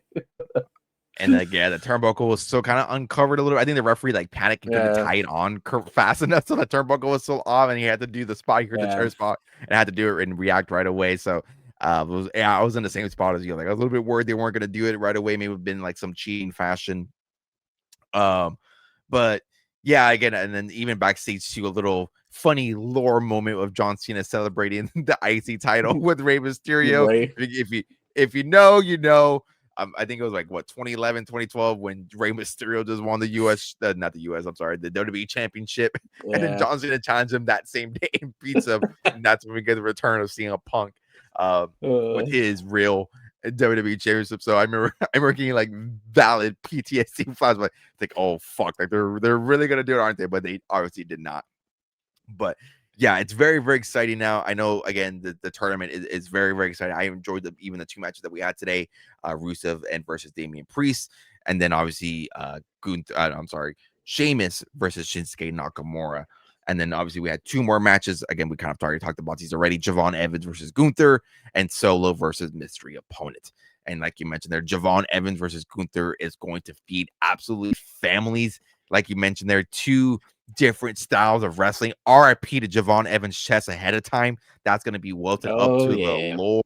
And like, yeah, the turnbuckle was still kind of uncovered a little. I think the referee like panicked and couldn't tie it on fast enough, so the turnbuckle was still off, and he had to do the spot here, the chair spot, and had to do it and react right away. So, I was in the same spot as you. Like, I was a little bit worried they weren't going to do it right away. Maybe it would have been like some cheating fashion. But yeah, again, and then even backstage too, a little funny lore moment of John Cena celebrating the IC title with Rey Mysterio. If you know, you know. I think it was like what 2011, 2012 when Rey Mysterio just won the US, not the US, I'm sorry, the WWE Championship, and then John Cena challenged him that same day and beats him. And that's when we get the return of CM Punk with his real WWE Championship. So I remember getting like valid PTSD flashback. Like, oh fuck, like they're really gonna do it, aren't they? But they obviously did not. But yeah, it's very, very exciting now. I know, again, the tournament is very, very exciting. I enjoyed even the two matches that we had today, Rusev and versus Damian Priest, and then obviously Sheamus versus Shinsuke Nakamura. And then obviously we had two more matches. Again, we kind of already talked about these already. Javon Evans versus Gunther, and Solo versus mystery opponent. And like you mentioned there, Javon Evans versus Gunther is going to feed absolute families. Like you mentioned there, two different styles of wrestling. RIP to Javon Evans' chest ahead of time. That's going to be welted up to the Lord.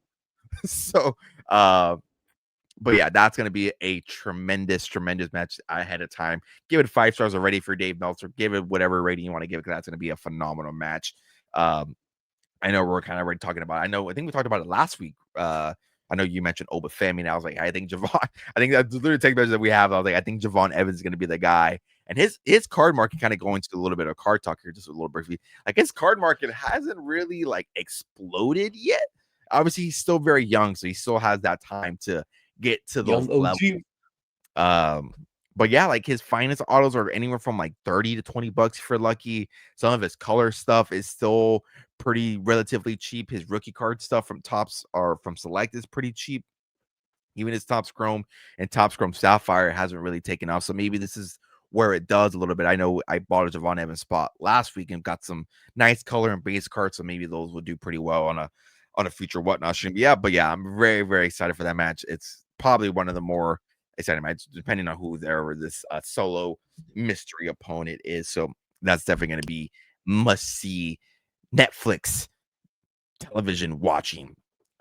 So, but yeah, that's going to be a tremendous, tremendous match ahead of time. Give it 5 stars already for Dave Meltzer. Give it whatever rating you want to give it, because that's going to be a phenomenal match. I know we're kind of already talking about it. I think we talked about it last week. I know you mentioned Oba Femi, and I was like, I think Javon, I think that's literally take measures that we have. I was like, I think Javon Evans is going to be the guy. And his card market kind of going to a little bit of card talk here, just a little briefly. Like, his card market hasn't really like exploded yet. Obviously, he's still very young, so he still has that time to get to those levels. But yeah, like his finance autos are anywhere from like $30 to $20 for lucky. Some of his color stuff is still pretty relatively cheap. His rookie card stuff from Topps or from Select is pretty cheap. Even his Topps Chrome and Topps Chrome Sapphire hasn't really taken off. So maybe this is where it does a little bit. I know I bought a Javon Evans spot last week and got some nice color and base cards, so maybe those will do pretty well on a future whatnot stream. Yeah, but yeah, I'm very, very excited for that match. It's probably one of the more exciting matches, depending on who there this solo mystery opponent is. So that's definitely going to be must see Netflix television watching.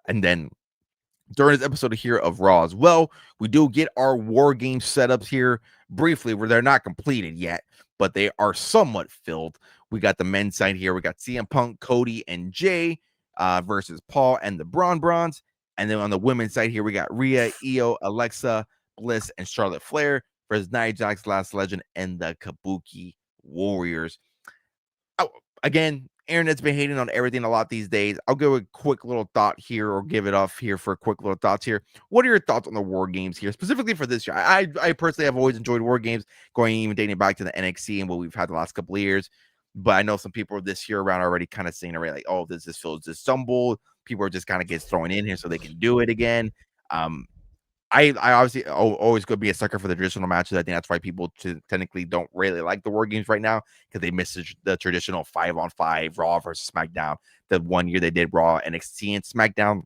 And then during this episode here of Raw as well, we do get our War Game setups here briefly, where they're not completed yet, but they are somewhat filled. We got the men's side here. We got CM Punk, Cody, and Jay versus Paul and the Bronze. And then on the women's side here, we got Rhea, Io, Alexa, Bliss, and Charlotte Flair versus Nia Jax, Lash Legend, and the Kabuki Warriors. Oh, again, internet's been hating on everything a lot these days. I'll give a quick little thought here, or give it off here for a quick little thoughts here. What are your thoughts on the War Games here, specifically for this year? I personally have always enjoyed War Games, going even dating back to the NXT and what we've had the last couple of years. But I know some people this year around already kind of saying already like, oh, this feels dissembled. People are just kind of gets thrown in here so they can do it again. I obviously always could be a sucker for the traditional matches. I think that's why people technically don't really like the War Games right now, because they miss the traditional 5-on-5 Raw versus SmackDown. The one year they did Raw, NXT, and SmackDown,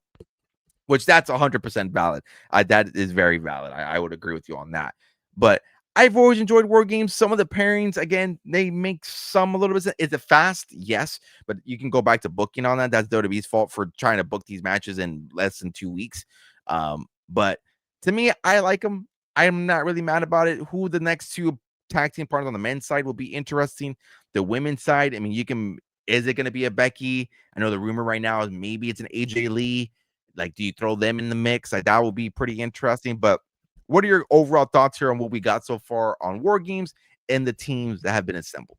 which that's 100% valid. That is very valid. I would agree with you on that. But I've always enjoyed War Games. Some of the pairings, again, they make some a little bit. Is it fast? Yes, but you can go back to booking on that. That's WWE's fault for trying to book these matches in less than 2 weeks. But to me, I like them. I'm not really mad about it. Who the next two tag team partners on the men's side will be interesting. The women's side, I mean, is it going to be a Becky? I know the rumor right now is maybe it's an AJ Lee. Like, do you throw them in the mix? Like, that will be pretty interesting. But what are your overall thoughts here on what we got so far on War Games and the teams that have been assembled?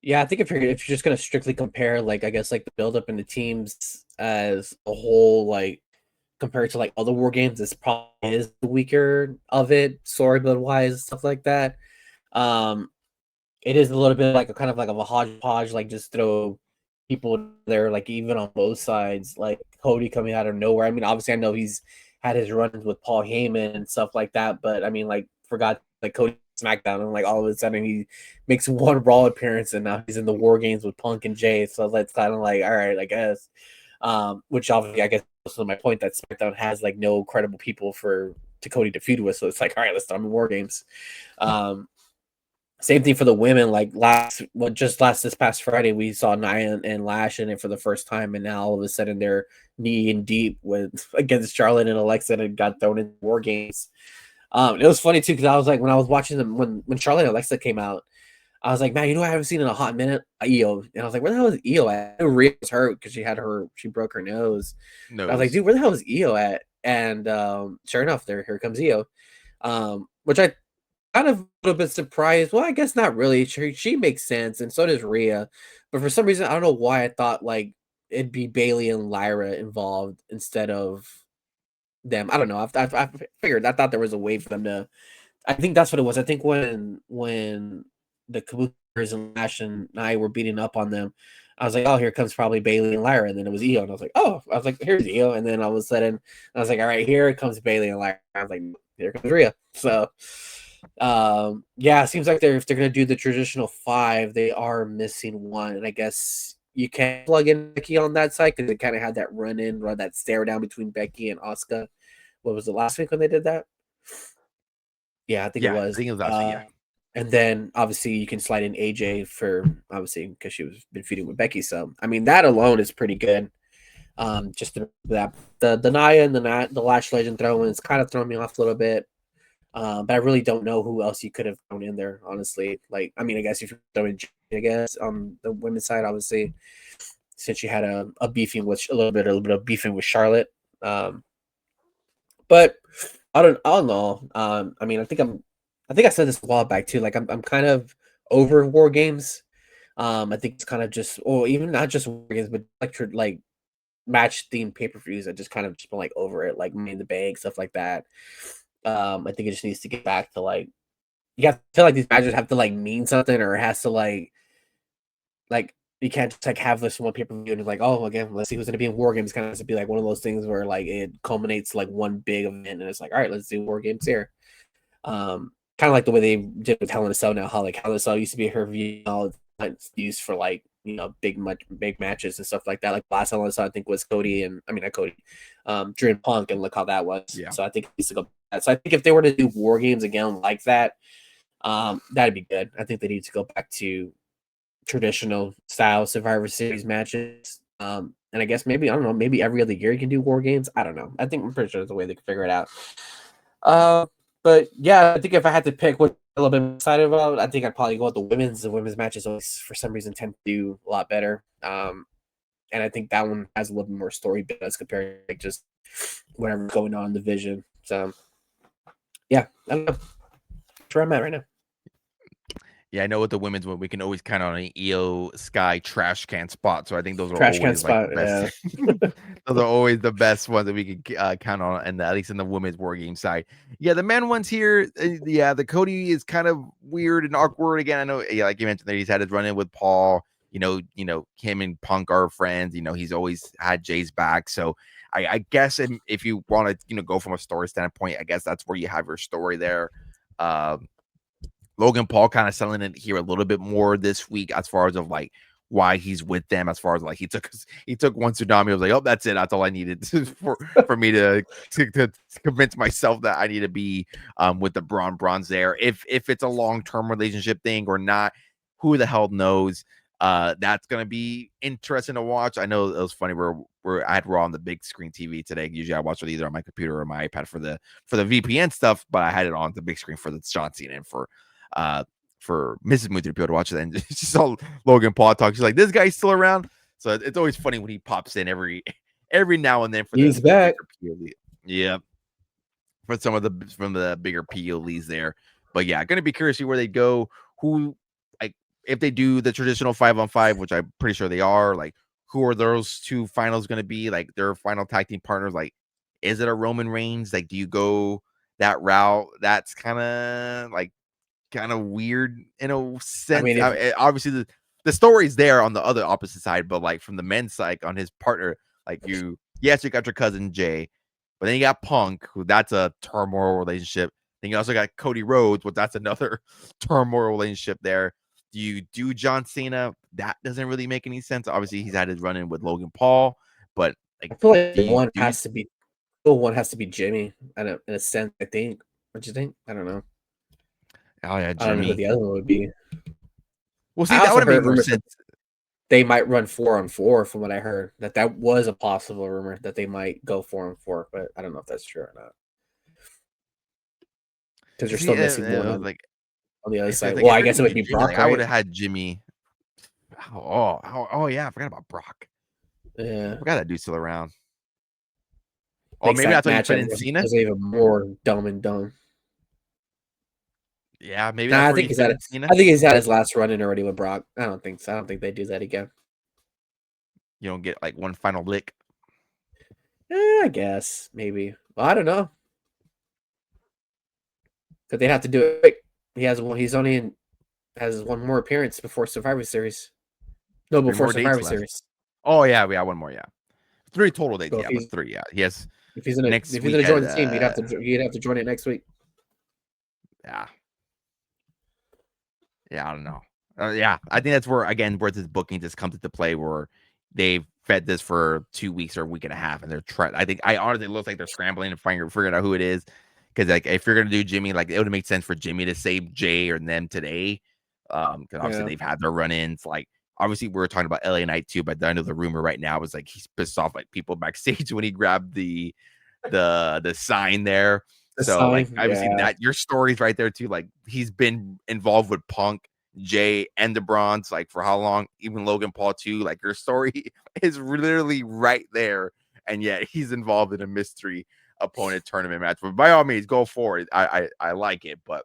Yeah, I think if you're just gonna strictly compare, like, I guess, like, the build up in the teams as a whole, like, compared to like other war games, this probably is the weaker of it, storyboard wise, stuff like that. Um, it is a little bit like a kind of like of a hodgepodge, like just throw people there, like even on both sides, like Cody coming out of nowhere. I mean, obviously, I know he's had his runs with Paul Heyman and stuff like that, but I mean, like, forgot like Cody SmackDown, and like all of a sudden he makes one Raw appearance, and now he's in the War Games with Punk and Jay. So that's kind of like, all right, I guess. Which obviously, I guess, also my point that SmackDown has like no credible people for to Cody to feud with, so it's like, all right, let's start in War Games. Um, Same thing for the women. Like just last this past Friday, we saw Nia and Lash in it for the first time, and now all of a sudden they're knee in deep with against Charlotte and Alexa and got thrown in War Games. It was funny too because I was like, when I was watching them when Charlotte and Alexa came out, I was like, man, you know what I haven't seen in a hot minute? Io. And I was like, where the hell is Io at? I knew Rhea was hurt because she broke her nose. But I was like, Knows. dude, where the hell is Io at? And sure enough, here comes Io. Which I kind of a little bit surprised. Well, I guess not really. She makes sense, and so does Rhea. But for some reason, I don't know why I thought like it'd be Bailey and Lyra involved instead of them. I don't know. I figured I thought there was a way for them to. I think that's what it was. I think when the Kabukers and Lash and I were beating up on them, I was like, oh, here comes probably Bailey and Lyra, and then it was Io, and I was like, oh, I was like, here's Io, and then all of a sudden, I was like, all right, here comes Bailey and Lyra. I was like, here comes Rhea. So, yeah, it seems like if they're gonna do the traditional five, they are missing one, and I guess you can plug in Becky on that side because they kind of had that run that stare down between Becky and Asuka. What was it last week when they did that? Yeah, I think it Yeah, I was. think it was last week. Yeah. And then obviously you can slide in AJ for obviously because she was been feuding with Becky. So I mean that alone is pretty good. Just that the Nia and the Lash Legend throw in is kind of throwing me off a little bit. But I really don't know who else you could have thrown in there, honestly. Like, I mean, I guess if you're throwing, I guess on the women's side, obviously, since you had a beefing with a little bit of beefing with Charlotte. Um, but I don't know. I mean, I think I said this a while back too. Like, I'm kind of over war games. I think it's kind of just, or even not just war games, but like match themed pay per views. I just kind of just been like over it, like Money in the Bank stuff like that. I think it just needs to get back to like you have to feel like these matches have to like mean something, or it has to like you can't just like have this one pay per view and it's like, oh, again, let's see who's gonna be in War Games. Kind of has to be like one of those things where like it culminates to, like one big event, and it's like, all right, let's do War Games here. Kind of like the way they did with Hell in a Cell now, how like Hell in a Cell used to be her view, all it's used for like big matches and stuff like that. Like last Hell in a Cell, I think was Cody and I mean not Cody, Drew and Punk, and look how that was. Yeah. So I think it needs to go. So I think if they were to do War Games again like that, that'd be good. I think they need to go back to traditional style Survivor Series matches. And I guess maybe I don't know, maybe every other year you can do War Games. I don't know. I'm pretty sure there's a way they can figure it out. Uh, but yeah, I think if I had to pick what I'm a little bit excited about, I think I'd probably go with the women's. The women's matches always, for some reason, tend to do a lot better. And I think that one has a little bit more story bit as compared to like just whatever's going on in the division. So yeah, I don't know. That's where I'm at right now. Yeah, I know with the women's one, we can always count on an EO Sky trash can spot. So I think those are Trash can always like the spot. best. Yeah. Those are always the best ones that we can count on, and at least in the women's war game side. Yeah, the men ones here. Yeah, the Cody is kind of weird and awkward again. I know. Yeah, like you mentioned, that he's had his run in with Paul. Him and Punk are friends. He's always had Jay's back. So I guess if you want to, go from a story standpoint, I guess that's where you have your story there. Logan Paul kind of selling it here a little bit more this week as far as of like why he's with them, as far as like he took one tsunami. I was like, oh, that's it. That's all I needed for me to convince myself that I need to be with the bronze there. If it's a long-term relationship thing or not, who the hell knows? That's gonna be interesting to watch. I know it was funny where I had Raw on the big screen TV today. Usually I watch it either on my computer or my iPad for the VPN stuff, but I had it on the big screen for the John Cena and for Mrs. Moon to be able to watch it. And she saw Logan Paul talk. She's like, this guy's still around. So it's always funny when he pops in every now and then for He's back. bigger POV. Yeah. For some of the bigger POVs there. But yeah, gonna be curious to see where they go. Who like if they do the traditional 5-on-5, which I'm pretty sure they are, like who are those two finals going to be? Like their final tag team partners? Like, is it a Roman Reigns? Like, do you go that route? That's kind of weird in a I sense. mean, if Obviously, the story's there on the other opposite side, but like from the men's side, on his partner, like yes, you got your cousin Jay, but then you got Punk, who that's a turmoil relationship. Then you also got Cody Rhodes, but that's another turmoil relationship there. Do you do John Cena? That doesn't really make any sense. Obviously, he's had his run in with Logan Paul, but like, I feel like do you one do? has to be, well, one has to be Jimmy. In a sense, I think. What do you think? I don't know. Oh yeah, I don't know who Jimmy. the other one would be. Well, see, I that would also have made heard more rumors that sense. they might run 4-on-4. From what I heard, that was a possible rumor that they might go 4-on-4, but I don't know if that's true or not. Because you're See, still missing one like on the other if side. like Well, if I you're guess gonna it would do be Jimmy, like Brock, I would right? have had Jimmy. Oh yeah, I forgot about Brock. I Yeah. forgot that dude's still around. Oh, Makes maybe that that's why you put matchup in Cena. even more dumb and dumb. Yeah, maybe Nah, that's I where think you fit in Cena. I think he's had his last run in already with Brock. I don't think so. I don't think they do that again. You don't get like one final lick. I guess maybe. Well, I don't know. Because they'd have to do it quick. He has one. He's only has one more appearance before Survivor Series. No, 3 more before dates Survivor left. Series. Oh yeah, we got one more. Yeah, 3 total dates. So Yeah, but 3. Yeah, he has if he's gonna next if he's week. gonna join the team, he'd have to join it next week. Yeah, yeah. I don't know. Yeah, I think that's where where this booking just comes into play, where they've fed this for 2 weeks or a week and a half, and they're trying. I think I honestly it looks like they're scrambling to figuring out who it is. Because like if you're gonna do Jimmy, like it would make sense for Jimmy to save Jay or them today. Because obviously Yeah. they've had their run-ins. Like obviously we were talking about LA Knight too, but I know the rumor right now is like he's pissed off like people backstage when he grabbed the sign there. The So like sign, obviously yeah. that your story's right there too. Like he's been involved with Punk, Jay, and the Bronze like for how long? Even Logan Paul too. Like your story is literally right there, and yet he's involved in a mystery opponent tournament match. But by all means, go for it. I like it, but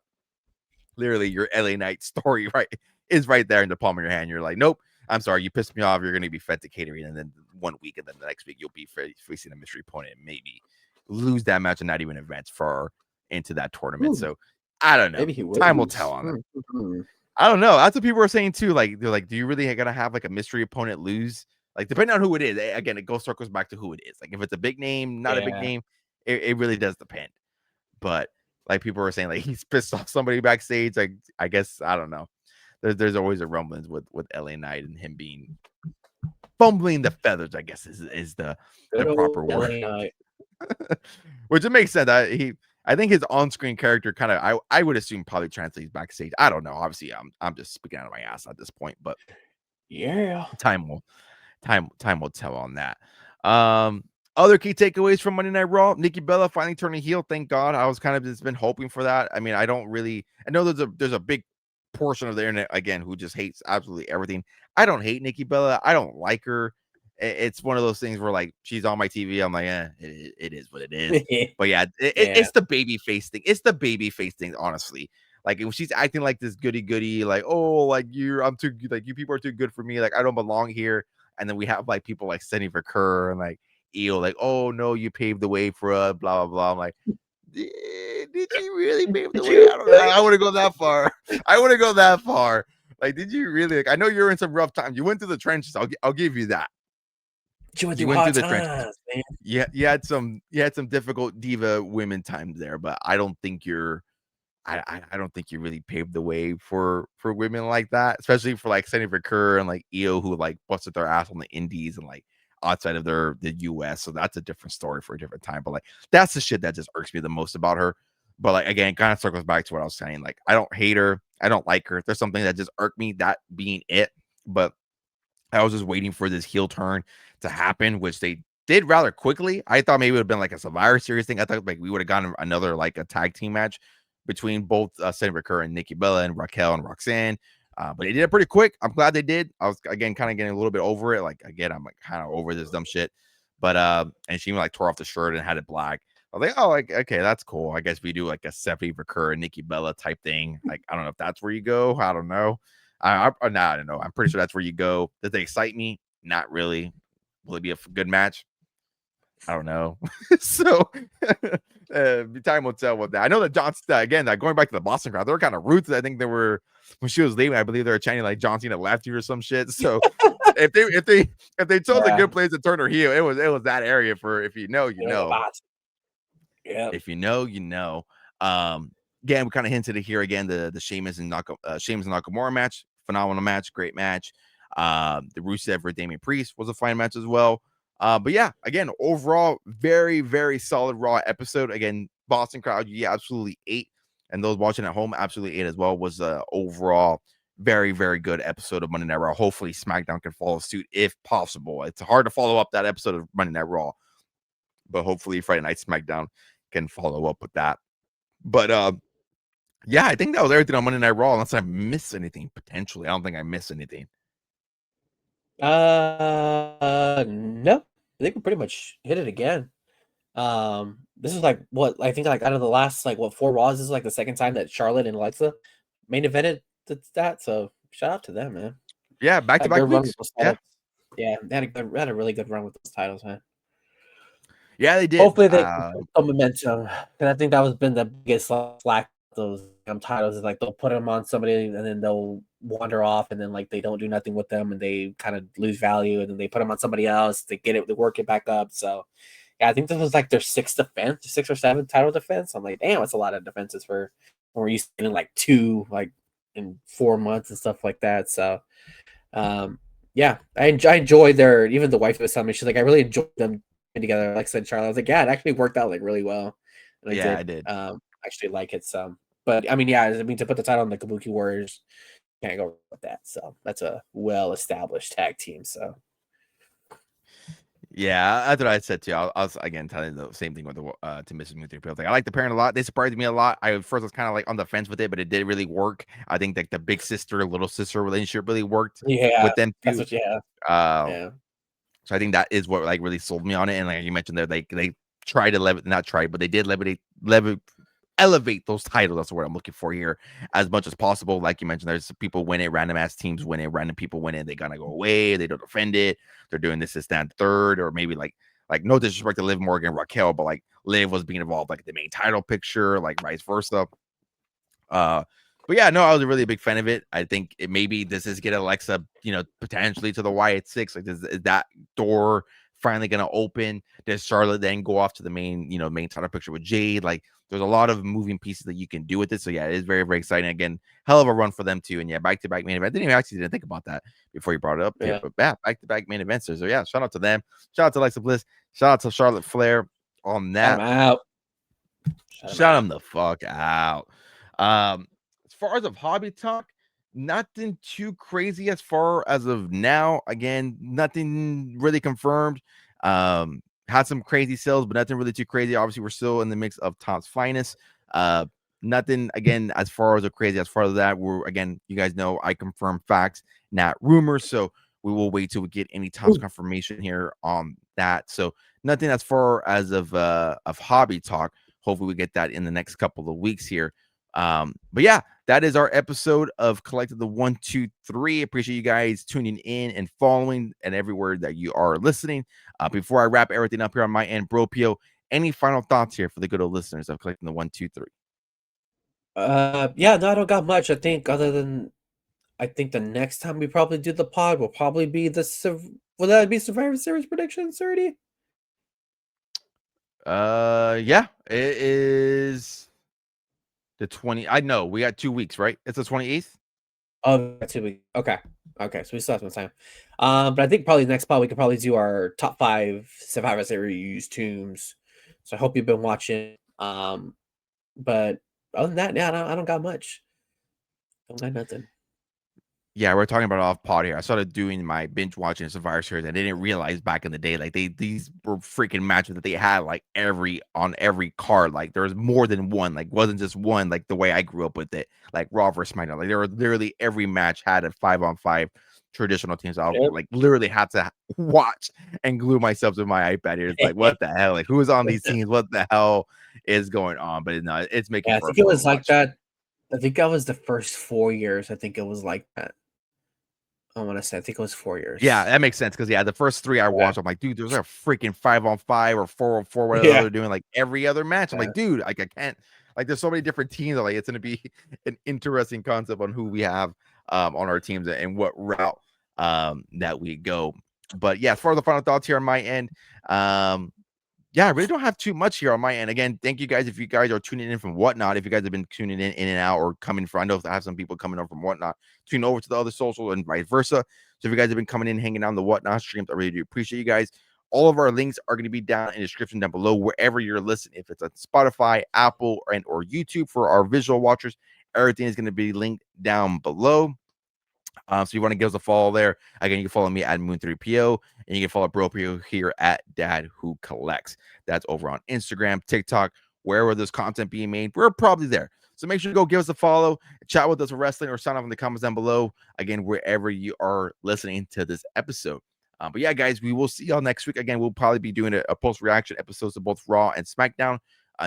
literally your LA Knight story right is right there in the palm of your hand. You're like, nope, I'm sorry, you pissed me off. You're going to be fed to catering, and then 1 week, and then the next week you'll be facing a mystery opponent and maybe lose that match and not even advance far into that tournament. So I don't know. Maybe he will Time will tell lose. on that. I don't know. That's what people are saying too. Like they're like, do you really gotta have like a mystery opponent lose? Like depending on who it is. Again, it circles back to who it is. Like if it's a big name, not a big Yeah. name, it really does depend. But like people were saying, like he's pissed off somebody backstage. Like I guess I don't know. There's always a rumblings with LA Knight and him being fumbling the feathers. I guess is the Good proper old word. LA Knight. Which it makes sense. I think his on-screen character kind of I would assume probably translates backstage. I don't know. Obviously, I'm just speaking out of my ass at this point, but Yeah. time will tell on that. Other key takeaways from Monday Night Raw: Nikki Bella finally turning heel. Thank God. I was kind of just been hoping for that. I mean, I know there's a big portion of the internet again who just hates absolutely everything. I don't hate Nikki Bella. I don't like her. It's one of those things where like she's on my TV. I'm like, it is what it is. But yeah, Yeah. it's the baby face thing. It's the baby face thing, honestly. Like if she's acting like this goody, like, oh, like I'm too like you people are too good for me, like I don't belong here. And then we have like people like Senny Kerr and like EO, like, oh no, you paved the way for us, blah blah blah. I'm like, did you really pave the Did way? you I don't know. really? I wouldn't go that far. I wouldn't go that far. Like, did you really? Like, I know you're in some rough times. You went through the trenches. I'll give you that. She went You through went through hard the trenches. times, man. Yeah, you had some difficult diva women times there, but I don't think I don't think you really paved the way for women like that, especially for like Senny Kerr and like EO who like busted their ass on the indies and like outside of the US. So that's a different story for a different time. But like that's the shit that just irks me the most about her. But like again, it kind of circles back to what I was saying. Like I don't hate her, I don't like her. There's something that just irked me, that being it. But I was just waiting for this heel turn to happen, which they did rather quickly. I thought maybe it would have been like a Survivor Series thing. I thought like we would have gotten another like a tag team match between both Senna Kerr and Nikki Bella and Raquel and Roxanne. But they did it pretty quick. I'm glad they did. I was again kind of getting a little bit over it. Like again, I'm like kind of over this dumb shit. But and she even like tore off the shirt and had it black. I was like, oh, like okay, that's cool. I guess we do like a Stephanie Kerr and Nikki Bella type thing. Like I don't know if that's where you go. I don't know. Nah, I don't know. I'm pretty sure that's where you go. Does they excite me? Not really. Will it be a good match? I don't know. So time will tell with that. I know that John Cena, again, going back to the Boston crowd, they were kind of rude. I think they were when she was leaving. I believe they were chanting like John Cena left you or some shit. So if they chose a Yeah. good place to turn her heel, it was that area for if you know, you know. Yeah. If you know, you know. Again, we kind of hinted it here again. The Sheamus and Nakamura match, phenomenal match, great match. The Rusev for Damian Priest was a fine match as well. But yeah, again, overall, very, very solid Raw episode. Again, Boston crowd, you absolutely ate. And those watching at home absolutely ate as well. Was overall very, very good episode of Monday Night Raw. Hopefully, SmackDown can follow suit if possible. It's hard to follow up that episode of Monday Night Raw, but hopefully Friday Night SmackDown can follow up with that. But yeah, I think that was everything on Monday Night Raw, unless I missed anything potentially. I don't think I missed anything. No, I think we pretty much hit it again. This is like what I think like out of the last like what 4 Raws, this is like the second time that Charlotte and Alexa main evented that. So shout out to them, man. Yeah, back to back weeks. Yeah, they had a really good run with those titles, man. Yeah, they did. Hopefully they can put some momentum, and I think that was been the biggest slack those titles is like they'll put them on somebody and then they'll wander off and then like they don't do nothing with them and they kind of lose value and then they put them on somebody else, they get it, they work it back up. So yeah, I think this was like their 6th defense, 6 or 7 title defense. I'm like, damn, it's a lot of defenses for when we're used to getting like 2 like in 4 months and stuff like that. So yeah, I enjoyed their, even the wife was telling me, she's like, I really enjoyed them together. Like I said, Charlotte, I was like, yeah, it actually worked out like really well. And I did. Actually like it some. But I mean, yeah, I mean to put the title on the Kabuki Warriors, can't go with that. So that's a well-established tag team. So yeah, that's what I said too. I was again telling the same thing with the to Mrs. Muthi. Like, I like the parent a lot. They surprised me a lot. I first was kind of like on the fence with it, but it did really work. I think like the big sister, little sister relationship really worked with them too. That's what, yeah. So I think that is what like really sold me on it. And like you mentioned, they tried to not try, but they did elevate those titles. That's what I'm looking for here as much as possible. Like you mentioned, there's people win it, random ass teams win it, random people win it. They gonna go away. They don't defend it. They're doing this stand third, or maybe like no disrespect to Liv Morgan, Raquel, but like Liv was being involved like the main title picture, like vice versa. But yeah, no, I was a really big fan of it. I think maybe this is get Alexa, potentially to the Wyatt 6. Like, is that door finally going to open? Does Charlotte then go off to the main title picture with Jade? Like, there's a lot of moving pieces that you can do with it. So yeah, it is very, very exciting. Again, hell of a run for them too. And yeah, back-to-back main event. I didn't think about that before you brought it up here. But yeah, back-to-back main events. So yeah, shout out to them. Shout out to Alexa Bliss. Shout out to Charlotte Flair on that. Shout them the fuck out. As far as of hobby talk, nothing too crazy as far as of now. Again, nothing really confirmed. Had some crazy sales, but nothing really too crazy. Obviously, we're still in the mix of Tom's finest. Nothing again as far as crazy as far as that. You guys know I confirm facts, not rumors. So we will wait till we get any Tom's confirmation here on that. So nothing as far as of hobby talk. Hopefully, we get that in the next couple of weeks here. But yeah, that is our episode of Collected the 1, 2, 3. Appreciate you guys tuning in and following and everywhere that you are listening. Before I wrap everything up here on my end, Bropio, any final thoughts here for the good old listeners of Collecting the 1, 2, 3? Yeah, no, I don't got much. I think other than the next time we probably do the pod will probably be will that be Survivor Series predictions already? Yeah, it is the 20. I know we got 2 weeks, right? It's the 28th. Oh, 2 weeks. Okay. So we still have some time. But I think probably next pod we could probably do our top 5 Survivor Series tombs. So I hope you've been watching. But other than that, yeah, I don't got much. Don't got nothing. Yeah, we're talking about off pod here. I started doing my binge watching Survivor Series, and I didn't realize back in the day, like these were freaking matches that they had like on every card. Like there was more than one. Like wasn't just one. Like the way I grew up with it, like Raw versus SmackDown. Like there were literally every match had a 5-on-5 traditional teams. I like literally had to watch and glue myself to my iPad here. It's like what the hell? Like who is on these teams? What the hell is going on? But no, it's making. Yeah, I think it was like that. I think that was the first 4 years. I think it was like that. I want to say, I think it was 4 years. Yeah, that makes sense because the first 3 I watched, I'm like, dude, there's a freaking 5-on-5 or 4-on-4, whatever Yeah. they're doing, like every other match. I'm Yeah. like, dude, like I can't, like there's so many different teams. Like it's gonna be an interesting concept on who we have on our teams and what route that we go. But yeah, as far as the final thoughts here on my end, yeah, I really don't have too much here on my end. Again, thank you guys if you guys are tuning in from Whatnot. If you guys have been tuning in and out or coming from, I know I have some people coming over from Whatnot, tune over to the other social and vice versa. So if you guys have been coming in, hanging out on the Whatnot streams, I really do appreciate you guys. All of our links are going to be down in the description down below, wherever you're listening. If it's on Spotify, Apple, and or YouTube for our visual watchers, everything is going to be linked down below. So you want to give us a follow there. Again, you can follow me at Moon3PO, and you can follow Bropio here at Dad Who Collects. That's over on Instagram, TikTok, wherever there's content being made. We're probably there. So make sure to go give us a follow, chat with us for wrestling, or sign off in the comments down below. Again, wherever you are listening to this episode. But yeah, guys, we will see y'all next week. Again, we'll probably be doing a post-reaction episodes of both Raw and SmackDown,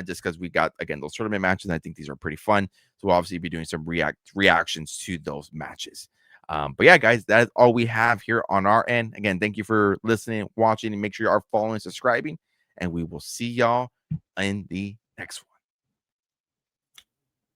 just because we got, again, those tournament matches. And I think these are pretty fun. So we'll obviously be doing some reactions to those matches. But yeah, guys, that is all we have here on our end. Again, thank you for listening, watching, and make sure you are following, subscribing, and we will see y'all in the next one.